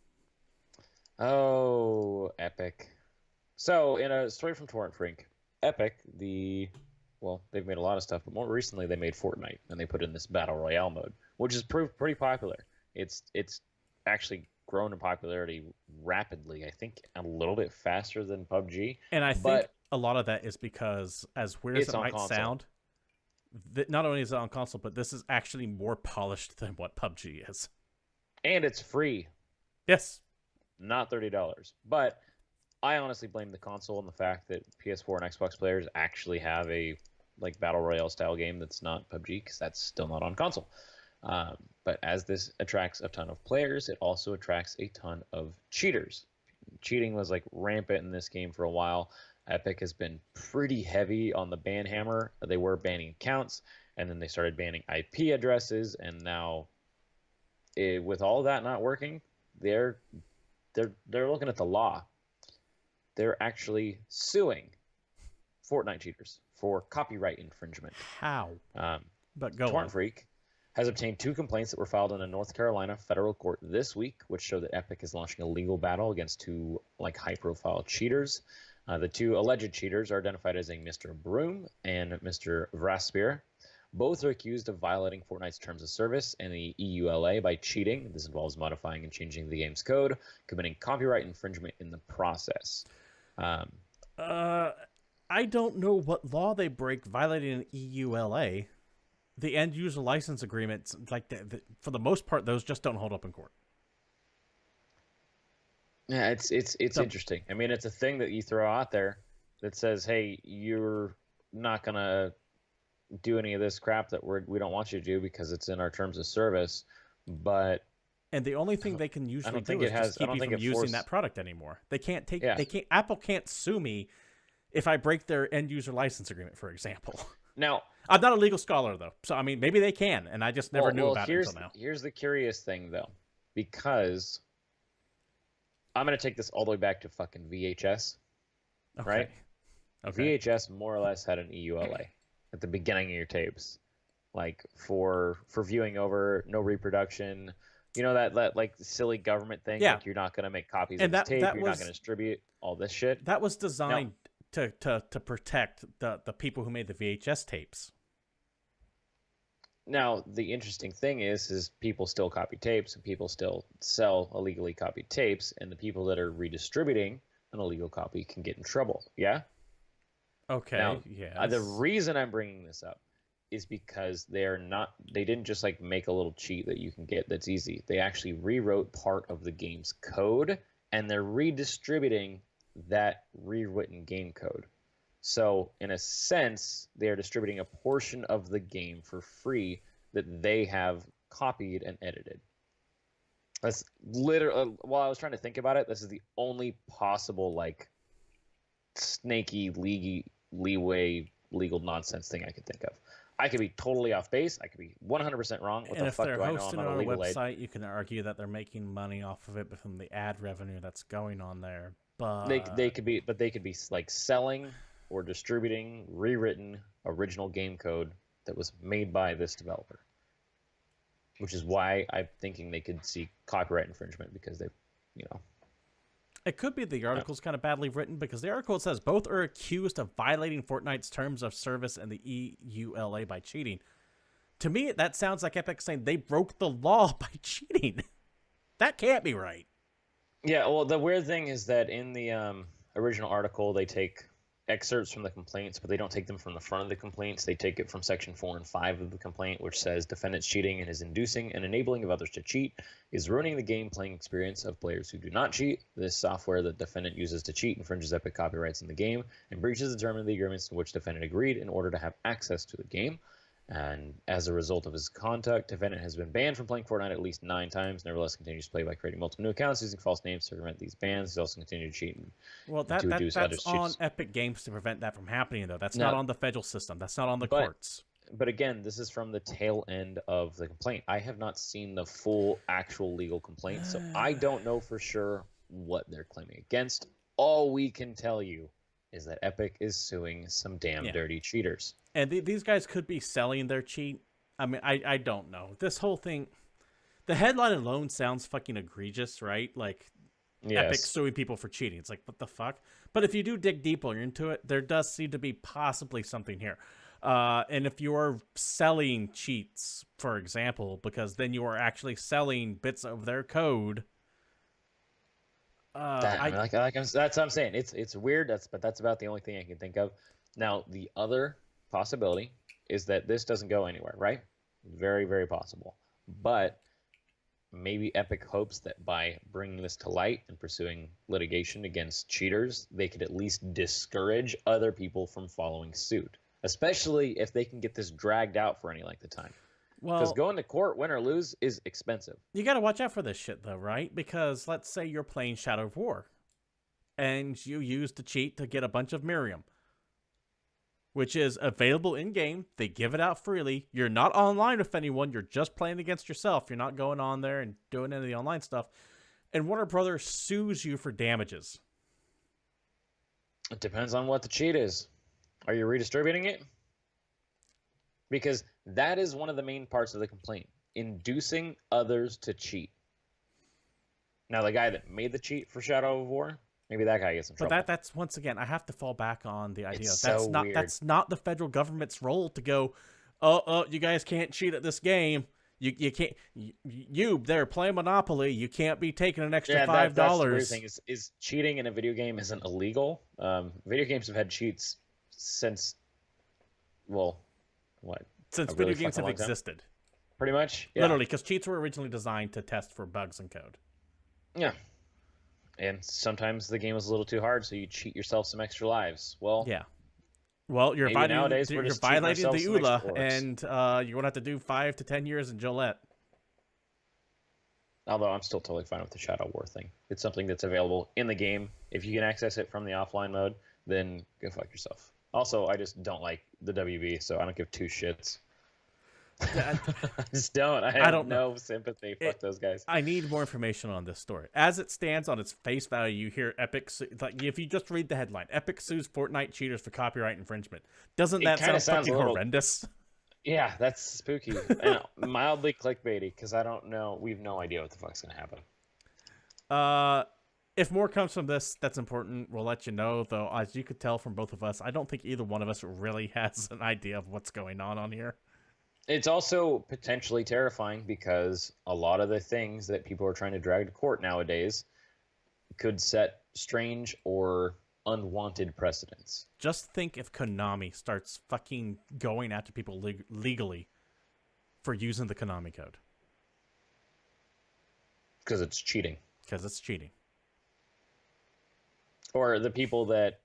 Oh, Epic. So, in a story from Torrent Freak, Epic, they've made a lot of stuff, but more recently they made Fortnite, and they put in this Battle Royale mode, which has proved pretty popular. It's actually grown in popularity rapidly, I think a little bit faster than PUBG. And I think a lot of that is because, as weird as it might sound, not only is it on console, but this is actually more polished than what PUBG is. And it's free. Yes. Not $30. But I honestly blame the console and the fact that PS4 and Xbox players actually have a Battle Royale style game that's not PUBG, because that's still not on console. But as this attracts a ton of players, it also attracts a ton of cheaters. Cheating was rampant in this game for a while. Epic has been pretty heavy on the ban hammer. They were banning accounts, and then they started banning IP addresses, and now with all that not working, they're looking at the law. They're actually suing Fortnite cheaters for copyright infringement. How? But go Torrent on. Freak has obtained 2 complaints that were filed in a North Carolina federal court this week, which show that Epic is launching a legal battle against 2 high-profile cheaters. The 2 alleged cheaters are identified as a Mr. Broom and Mr. Vraspir. Both are accused of violating Fortnite's terms of service and the EULA by cheating. This involves modifying and changing the game's code, committing copyright infringement in the process. I don't know what law they break violating an EULA. The end user license agreements, for the most part, those just don't hold up in court. Yeah, it's interesting. I mean, it's a thing that you throw out there that says, hey, you're not gonna do any of this crap that we don't want you to do because it's in our terms of service. But and the only thing they can usually do is just keep you from using that product anymore. They can't take. Yeah. Apple can't sue me if I break their end user license agreement, for example. Now, I'm not a legal scholar though, so I mean maybe they can, and I just never knew about it until now. Here's the curious thing though, because I'm gonna take this all the way back to fucking VHS, right? Okay. VHS more or less had an EULA at the beginning of your tapes, like for viewing over, no reproduction. You know that like silly government thing. Yeah. Like you're not gonna make copies of this tape. You're not gonna distribute all this shit. That was designed to protect the people who made the VHS tapes. Now the interesting thing is people still copy tapes and people still sell illegally copied tapes, and the people that are redistributing an illegal copy can get in trouble. Yeah. Okay. Now, the reason I'm bringing this up is because they didn't just like make a little cheat that you can get that's easy. They actually rewrote part of the game's code, and they're redistributing that rewritten game code. So in a sense, they're distributing a portion of the game for free that they have copied and edited. That's literally, while I was trying to think about it, this is the only possible like snaky leeway legal nonsense thing I could think of. I could be totally off base. I could be 100% wrong. What the fuck do I know? I'm not a legal aid. And if they're hosting it on a website, you can argue that they're making money off of it from the ad revenue that's going on there. But they could be like selling or distributing rewritten original game code that was made by this developer, which is why I'm thinking they could see copyright infringement because they, you know. It could be the article's kind of badly written because the article says both are accused of violating Fortnite's terms of service and the EULA by cheating. To me, that sounds like Epic saying they broke the law by cheating. That can't be right. Yeah, well, the weird thing is that in the original article, they take excerpts from the complaints, but they don't take them from the front of the complaints. They take it from section 4 and 5 of the complaint, which says defendant's cheating and is inducing and enabling of others to cheat is ruining the game playing experience of players who do not cheat. This software that defendant uses to cheat infringes Epic copyrights in the game and breaches the terms of the agreements in which defendant agreed in order to have access to the game. And as a result of his conduct, defendant has been banned from playing Fortnite at least 9 times. Nevertheless, continues to play by creating multiple new accounts using false names to prevent these bans. He's also continued to cheat. Well, that's on Epic Games to prevent that from happening, though. That's not on the federal system. That's not on the courts. But again, this is from the tail end of the complaint. I have not seen the full actual legal complaint, so I don't know for sure what they're claiming against. All we can tell you is that Epic is suing some damn dirty cheaters. And these guys could be selling their cheat. I mean, I don't know. This whole thing, the headline alone sounds fucking egregious, right? Like, Epic suing people for cheating. It's like, what the fuck? But if you do dig deeper into it, there does seem to be possibly something here. And if you are selling cheats, for example, because then you are actually selling bits of their code. That's what I'm saying. It's weird. But that's about the only thing I can think of. Now, the other possibility is that this doesn't go anywhere, right? Very, very possible. But maybe Epic hopes that by bringing this to light and pursuing litigation against cheaters, they could at least discourage other people from following suit, especially if they can get this dragged out for any length of time. Because going to court, win or lose, is expensive. You got to watch out for this shit, though, right? Because let's say you're playing Shadow of War, and you use the cheat to get a bunch of Miriam, which is available in-game. They give it out freely. You're not online with anyone. You're just playing against yourself. You're not going on there and doing any of the online stuff. And Warner Brothers sues you for damages. It depends on what the cheat is. Are you redistributing it? Because that is one of the main parts of the complaint. Inducing others to cheat. Now, the guy that made the cheat for Shadow of War, maybe that guy gets in trouble. But that's, once again, I have to fall back on the idea. That's not the federal government's role to go, oh, you guys can't cheat at this game. You can't. They're playing Monopoly. You can't be taking an extra $5. That's the weird thing is cheating in a video game isn't illegal. Video games have had cheats since, well, what? Since video games have existed. Pretty much. Yeah. Literally, because cheats were originally designed to test for bugs in code. Yeah. And sometimes the game was a little too hard, so you cheat yourself some extra lives. Well, yeah. Well, you're Maybe nowadays violating, we're you're just cheating violating ourselves the to make ULA, sure it works. and you're going to have to do 5 to 10 years in Gillette. Although I'm still totally fine with the Shadow War thing. It's something that's available in the game. If you can access it from the offline mode, then go fuck yourself. Also, I just don't like the WB, so I don't give two shits. Yeah, I just don't. I don't no sympathy. Fuck those guys. I need more information on this story. As it stands on its face value, you hear Epic, like if you just read the headline, Epic sues Fortnite cheaters for copyright infringement. Doesn't that sound fucking horrendous? Yeah, that's spooky and mildly clickbaity because I don't know. We have no idea what the fuck's gonna happen. If more comes from this, that's important. We'll let you know, though. As you could tell from both of us, I don't think either one of us really has an idea of what's going on here. It's also potentially terrifying because a lot of the things that people are trying to drag to court nowadays could set strange or unwanted precedents. Just think if Konami starts fucking going after people legally for using the Konami code. Because it's cheating. Because it's cheating. Or the people that,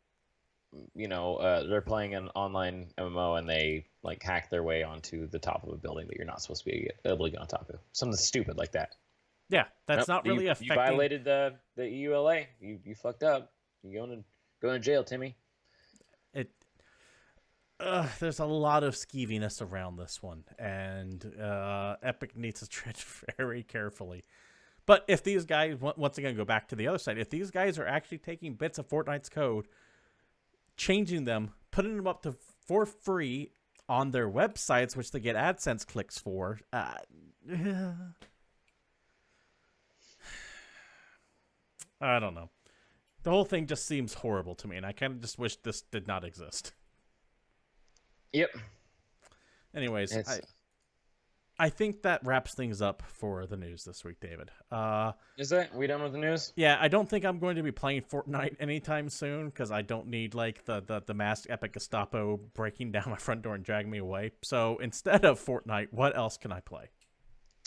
you know, they're playing an online MMO and they like hack their way onto the top of a building that you're not supposed to be able to get on top of. Something stupid like that. Yeah, that's not really affecting. You violated the EULA. You fucked up. You're going to jail, Timmy. There's a lot of skeeviness around this one, and Epic needs to tread very carefully. But if these guys, once again, go back to the other side, if these guys are actually taking bits of Fortnite's code, changing them, putting them up for free on their websites, which they get AdSense clicks for, I don't know. The whole thing just seems horrible to me, and I kind of just wish this did not exist. Yep. Anyways, I think that wraps things up for the news this week, David. Is that? We done with the news? Yeah, I don't think I'm going to be playing Fortnite anytime soon because I don't need like the masked Epic Gestapo breaking down my front door and dragging me away. So instead of Fortnite, what else can I play?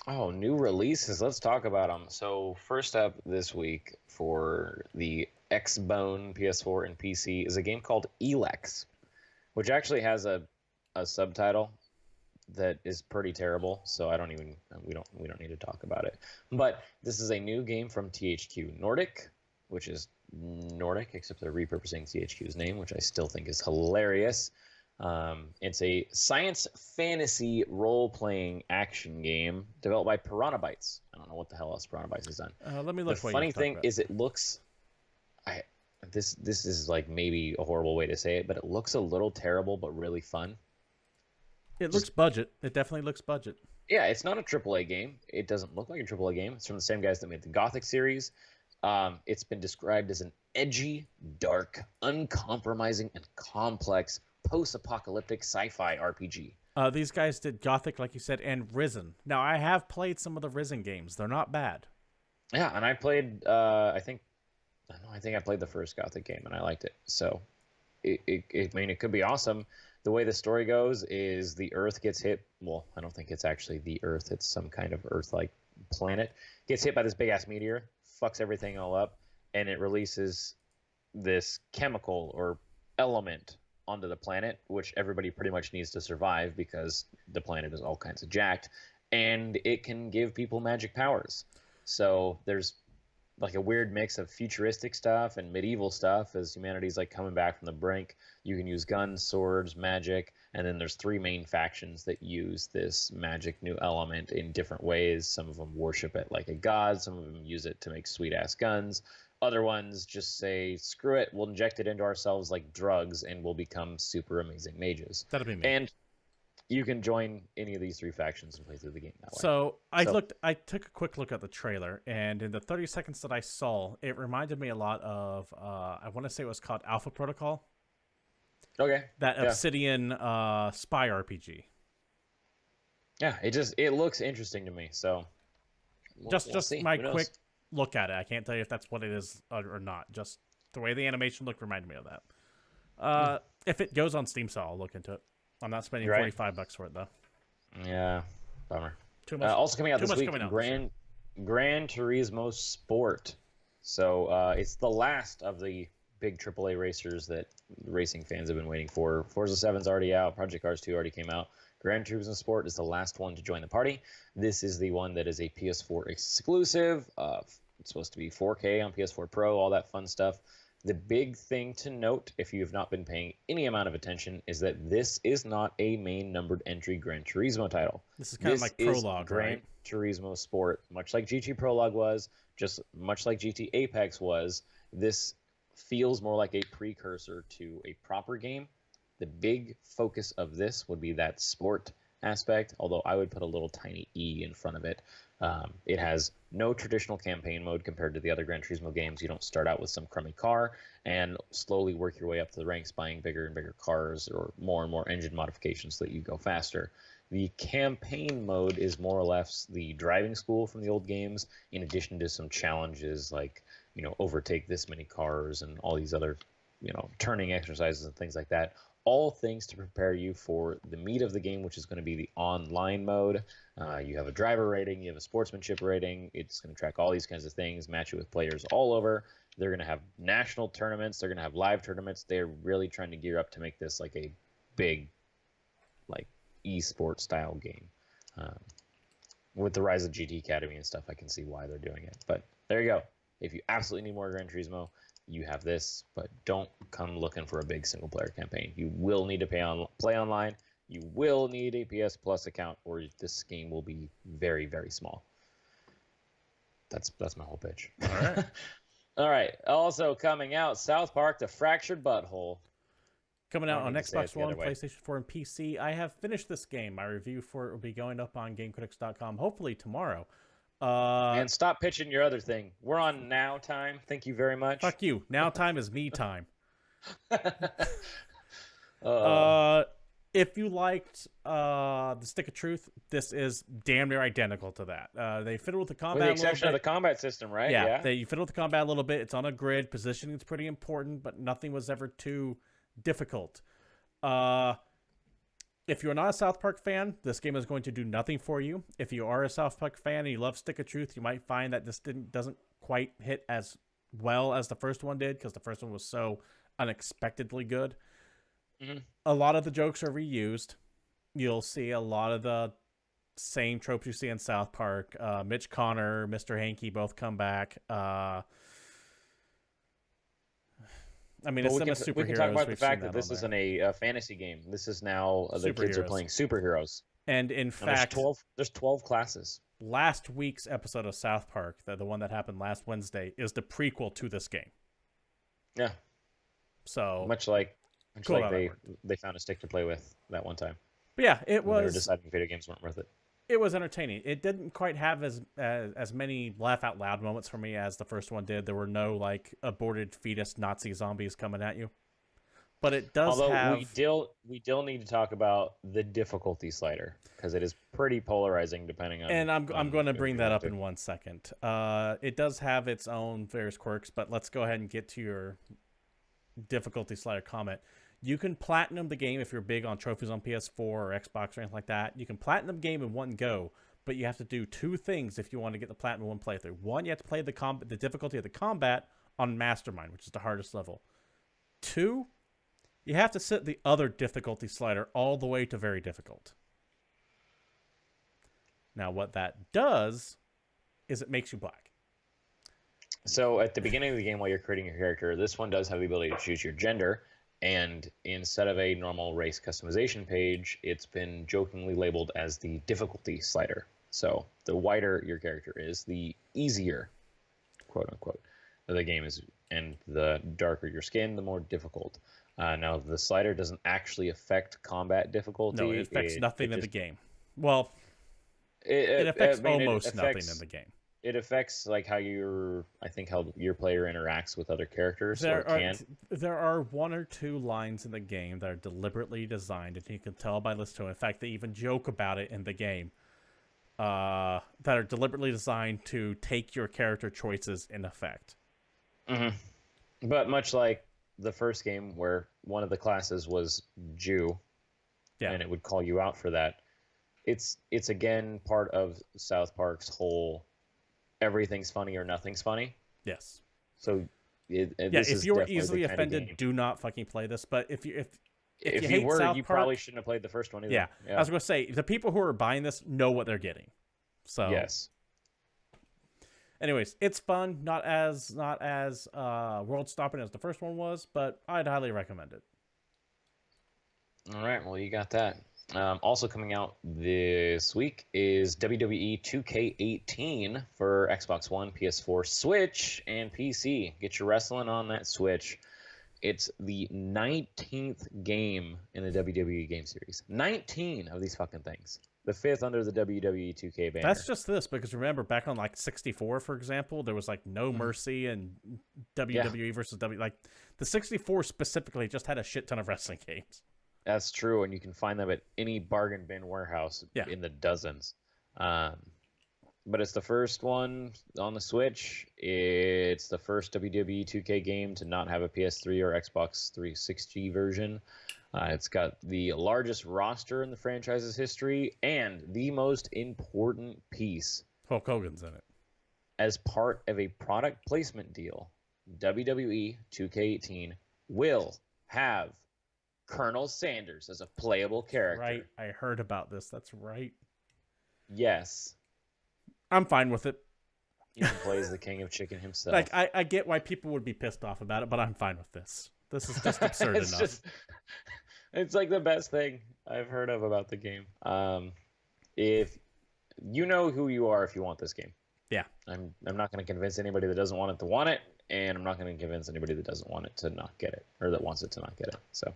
Oh, new releases. Let's talk about them. So first up this week for the Xbone, PS4, and PC is a game called Elex, which actually has a subtitle that is pretty terrible, so we don't need to talk about it. But this is a new game from THQ Nordic, which is Nordic, except they're repurposing THQ's name, which I still think is hilarious. It's a science fantasy role-playing action game developed by Piranha Bytes. I don't know what the hell else Piranha Bytes has done. Let me look. The funny thing is, it looks. This is like maybe a horrible way to say it, but it looks a little terrible, but really fun. It looks budget. It definitely looks budget. Yeah, it's not a AAA game. It doesn't look like a AAA game. It's from the same guys that made the Gothic series. It's been described as an edgy, dark, uncompromising, and complex post-apocalyptic sci-fi RPG. These guys did Gothic, like you said, and Risen. Now, I have played some of the Risen games. They're not bad. Yeah, and I played, I think I played the first Gothic game, and I liked it. So, it could be awesome. The way the story goes is the Earth gets hit. Well, I don't think it's actually the Earth. It's some kind of Earth-like planet. Gets hit by this big-ass meteor, fucks everything all up, and it releases this chemical or element onto the planet, which everybody pretty much needs to survive because the planet is all kinds of jacked, and it can give people magic powers. So there's like a weird mix of futuristic stuff and medieval stuff as humanity's like coming back from the brink. You can use guns, swords, magic, and then there's 3 main factions that use this magic new element in different ways. Some of them worship it like a god, some of them use it to make sweet-ass guns. Other ones just say, screw it, we'll inject it into ourselves like drugs and we'll become super amazing mages. That'll be me. And you can join any of these 3 factions and play through the game that way. So I took a quick look at the trailer, and in the 30 seconds that I saw, it reminded me a lot of, I want to say it was called Alpha Protocol. Okay. That Obsidian spy RPG. Yeah, it looks interesting to me, so we'll see. My quick look at it. I can't tell you if that's what it is or not. Just the way the animation looked reminded me of that. If it goes on Steam sale, I'll look into it. I'm not spending $45 for it though. Yeah, bummer. Too much. Also coming out this week, Gran Turismo Sport. So it's the last of the big AAA racers that racing fans have been waiting for. Forza 7's already out. Project Cars 2 already came out. Gran Turismo Sport is the last one to join the party. This is the one that is a PS4 exclusive. It's supposed to be 4K on PS4 Pro, all that fun stuff. The big thing to note, if you have not been paying any amount of attention, is that this is not a main numbered entry Gran Turismo title. This is kind of like Prologue, Gran Turismo Sport, much like GT Prologue was, just much like GT Apex was. This feels more like a precursor to a proper game. The big focus of this would be that sport aspect, although I would put a little tiny E in front of it. It has no traditional campaign mode compared to the other Gran Turismo games. You don't start out with some crummy car and slowly work your way up the ranks buying bigger and bigger cars or more and more engine modifications so that you go faster. The campaign mode is more or less the driving school from the old games, in addition to some challenges like, overtake this many cars and all these other, turning exercises and things like that. All things to prepare you for the meat of the game, which is going to be the online mode. You have a driver rating, you have a sportsmanship rating. It's going to track all these kinds of things, match you with players all over. They're going to have national tournaments. They're going to have live tournaments. They're really trying to gear up to make this like a big, like, esports style game. With the rise of GT Academy and stuff, I can see why they're doing it. But there you go. If you absolutely need more Gran Turismo, you have this, but don't come looking for a big single-player campaign. You will need to play online. You will need a PS Plus account, or this game will be very, very small. That's my whole pitch. All right. All right. Also coming out, South Park: The Fractured Butthole. Coming out on Xbox One, PlayStation 4, and PC. I have finished this game. My review for it will be going up on GameCritics.com hopefully tomorrow. And stop pitching your other thing. We're on Now Time. Thank you very much. Fuck you. Now Time is me time. If you liked the Stick of Truth, this is damn near identical to that. They fiddle with the combat. With the exception of the combat system, right? Yeah. They fiddle with the combat a little bit. It's on a grid. Positioning is pretty important, but nothing was ever too difficult. If you're not a South Park fan, this game is going to do nothing for you. If you are a South Park fan and you love Stick of Truth, you might find that this doesn't quite hit as well as the first one did, because the first one was so unexpectedly good. Mm-hmm. A lot of the jokes are reused. You'll see a lot of the same tropes you see in South Park. Mitch Connor, Mr. Hankey both come back. I mean, it's superheroes. We can talk about the fact that this isn't a fantasy game. This is now the kids are playing superheroes. And in fact, there's 12 classes. Last week's episode of South Park, the one that happened last Wednesday, is the prequel to this game. Yeah. So much like they found a stick to play with that one time. But yeah, they were deciding video games weren't worth it. It was entertaining. It didn't quite have as many laugh out loud moments for me as the first one did. There were no like aborted fetus Nazi zombies coming at you. But it does have. We still need to talk about the difficulty slider, because it is pretty polarizing depending on. And I'm going to bring that up in 1 second. It does have its own various quirks, but let's go ahead and get to your difficulty slider comment. You can platinum the game if you're big on trophies on PS4 or Xbox or anything like that. You can platinum the game in one go, but you have to do two things if you want to get the platinum one playthrough. One, you have to play the difficulty of the combat on Mastermind, which is the hardest level. Two, you have to set the other difficulty slider all the way to very difficult. Now, what that does is it makes you black. So at the beginning of the game, while you're creating your character, this one does have the ability to choose your gender. And instead of a normal race customization page, it's been jokingly labeled as the difficulty slider. So the wider your character is, the easier, quote unquote, the game is, and the darker your skin, the more difficult. Now, the slider doesn't actually affect combat difficulty. No, it affects nothing in the game. Well, it affects almost nothing in the game. It affects like how your player interacts with other characters. There are one or two lines in the game that are deliberately designed, and you can tell by listening to it. In fact, they even joke about it in the game. That are deliberately designed to take your character choices in effect. Mm-hmm. But much like the first game, where one of the classes was Jew, and it would call you out for that. It's again part of South Park's whole everything's funny or nothing's funny. Yes. So if you're easily offended, do not fucking play this. But if you hate were, South you Park, probably shouldn't have played the first one either. Yeah, I was gonna say the people who are buying this know what they're getting. So yes. Anyways, it's fun, not as world stopping as the first one was, but I'd highly recommend it. All right, well, you got that. Also coming out this week is WWE 2K18 for Xbox One, PS4, Switch, and PC. Get your wrestling on that Switch. It's the 19th game in the WWE game series. 19 of these fucking things. The 5th under the WWE 2K banner. That's just this, because remember, back on like 64, for example, there was like No Mercy and WWE versus W. Like the 64 specifically just had a shit ton of wrestling games. That's true, and you can find them at any bargain bin warehouse in the dozens. But it's the first one on the Switch. It's the first WWE 2K game to not have a PS3 or Xbox 360 version. It's got the largest roster in the franchise's history, and the most important piece. Hulk Hogan's in it. As part of a product placement deal, WWE 2K18 will have Colonel Sanders as a playable character. Right, I heard about this. That's right. Yes. I'm fine with it. He can play as the king of chicken himself. Like, I get why people would be pissed off about it, but I'm fine with this. This is just absurd enough. It's like the best thing I've heard of about the game. If you know who you are if you want this game. Yeah. I'm not going to convince anybody that doesn't want it to want it, and I'm not going to convince anybody that doesn't want it to not get it, or that wants it to not get it. So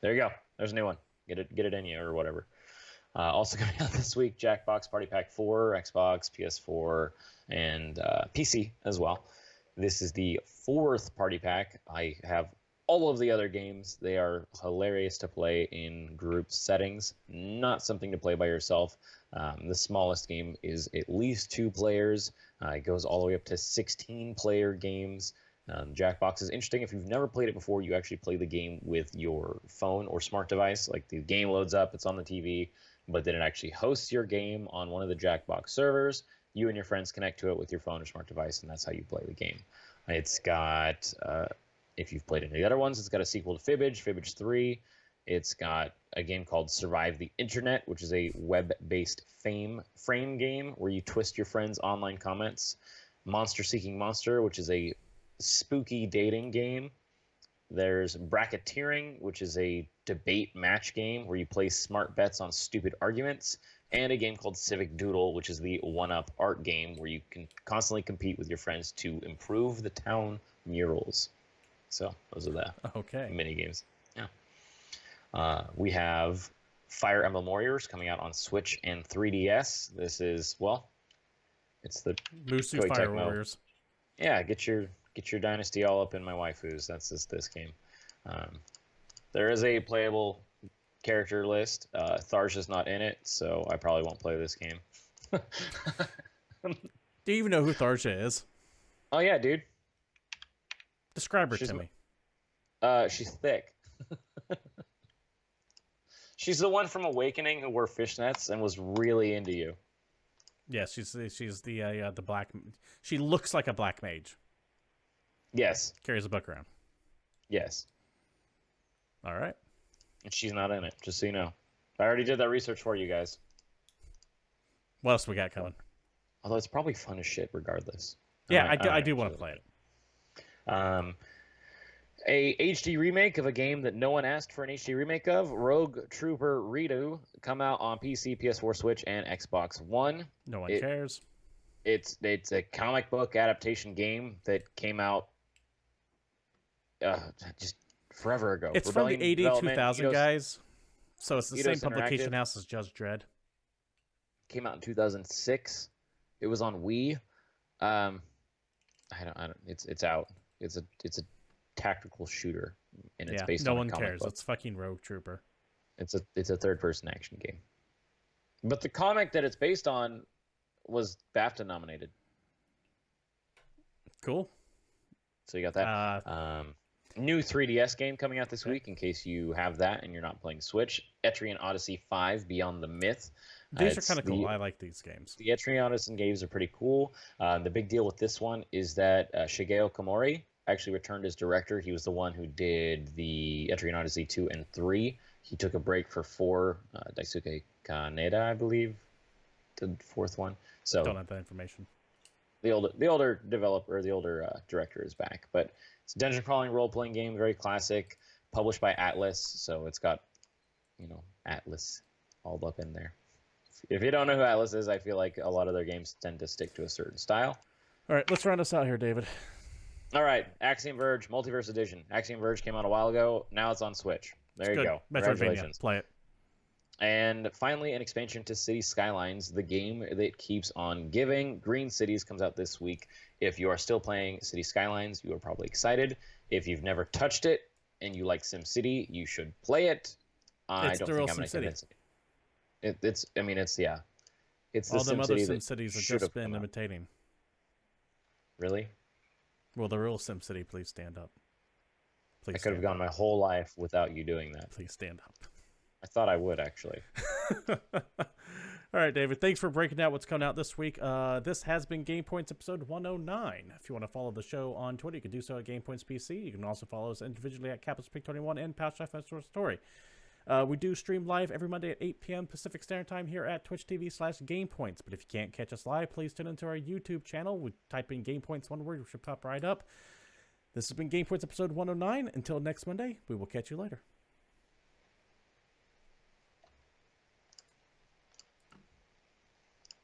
there you go. There's a new one. Get it in you or whatever. Also coming out this week, Jackbox Party Pack 4, Xbox, PS4, and PC as well. This is the 4th party pack. I have all of the other games. They are hilarious to play in group settings, not something to play by yourself. The smallest game is at least 2 players. It goes all the way up to 16-player games. Jackbox is interesting. If you've never played it before, you actually play the game with your phone or smart device. Like the game loads up, it's on the TV, but then it actually hosts your game on one of the Jackbox servers. You and your friends connect to it with your phone or smart device, and that's how you play the game. It's got, if you've played any of the other ones, it's got a sequel to Fibbage, Fibbage 3. It's got a game called Survive the Internet, which is a web-based frame game where you twist your friends' online comments. Monster Seeking Monster, which is a spooky dating game. There's Bracketeering, which is a debate match game where you place smart bets on stupid arguments. And a game called Civic Doodle, which is the one-up art game where you can constantly compete with your friends to improve the town murals. So those are the mini games. Yeah. We have Fire Emblem Warriors coming out on Switch and 3DS. This is, well, it's the Musu Fire Warriors. Yeah, get your dynasty all up in my waifus. That's just this game. There is a playable character list. Tharsha's not in it, so I probably won't play this game. Do you even know who Tharsha is? Oh yeah, dude. Describe her to me. She's thick. She's the one from Awakening who wore fishnets and was really into you. Yeah, she's the black. She looks like a black mage. Yes. Carries a book around. Yes. All right. And she's not in it, just so you know. I already did that research for you guys. What else we got coming? Although it's probably fun as shit regardless. Yeah, I do want to play it. A HD remake of a game that no one asked for an HD remake of, Rogue Trooper Redo, come out on PC, PS4, Switch, and Xbox One. No one cares. It's a comic book adaptation game that came out just forever ago. It's Rebellion from the 2000 guys, so it's the same publication house as Judge Dredd. Came out in 2006. It was on Wii. I don't. It's out. It's a tactical shooter, and it's based on a comic book. No one cares. It's fucking Rogue Trooper. It's a third-person action game. But the comic that it's based on was BAFTA nominated. Cool. So you got that. New 3DS game coming out this week, in case you have that and you're not playing Switch. Etrian Odyssey 5: Beyond the Myth. These are kind of cool. I like these games. The Etrian Odyssey games are pretty cool. The big deal with this one is that Shigeo Komori, actually returned as director. He was the one who did the Etrian Odyssey 2 and 3. He took a break for 4. Daisuke Kaneda, I believe, the 4th one. So don't have that information. The older developer, the older director is back. But it's a dungeon crawling role playing game, very classic, published by Atlas. So it's got, Atlas all up in there. If you don't know who Atlas is, I feel like a lot of their games tend to stick to a certain style. All right, let's round us out here, David. All right, Axiom Verge Multiverse Edition. Axiom Verge came out a while ago. Now it's on Switch. There you go. Congratulations. Play it. And finally, an expansion to City Skylines, the game that keeps on giving. Green Cities comes out this week. If you are still playing City Skylines, you are probably excited. If you've never touched it and you like SimCity, you should play it. I don't think I'm going to convince it. It's the all them other SimCities have just been imitating. Really? Will the real SimCity please stand up? Please. I could have gone my whole life without you doing that. Please stand up. I thought I would, actually. All right, David. Thanks for breaking down what's coming out this week. This has been GamePoints episode 109. If you want to follow the show on Twitter, you can do so at GamePoints PC. You can also follow us individually at CapitSpeak21 and Story. We do stream live every Monday at 8 p.m. Pacific Standard Time here at Twitch TV/GamePoints. But if you can't catch us live, please tune into our YouTube channel. We type in GamePoints one word, it should pop right up. This has been GamePoints episode 109. Until next Monday, we will catch you later.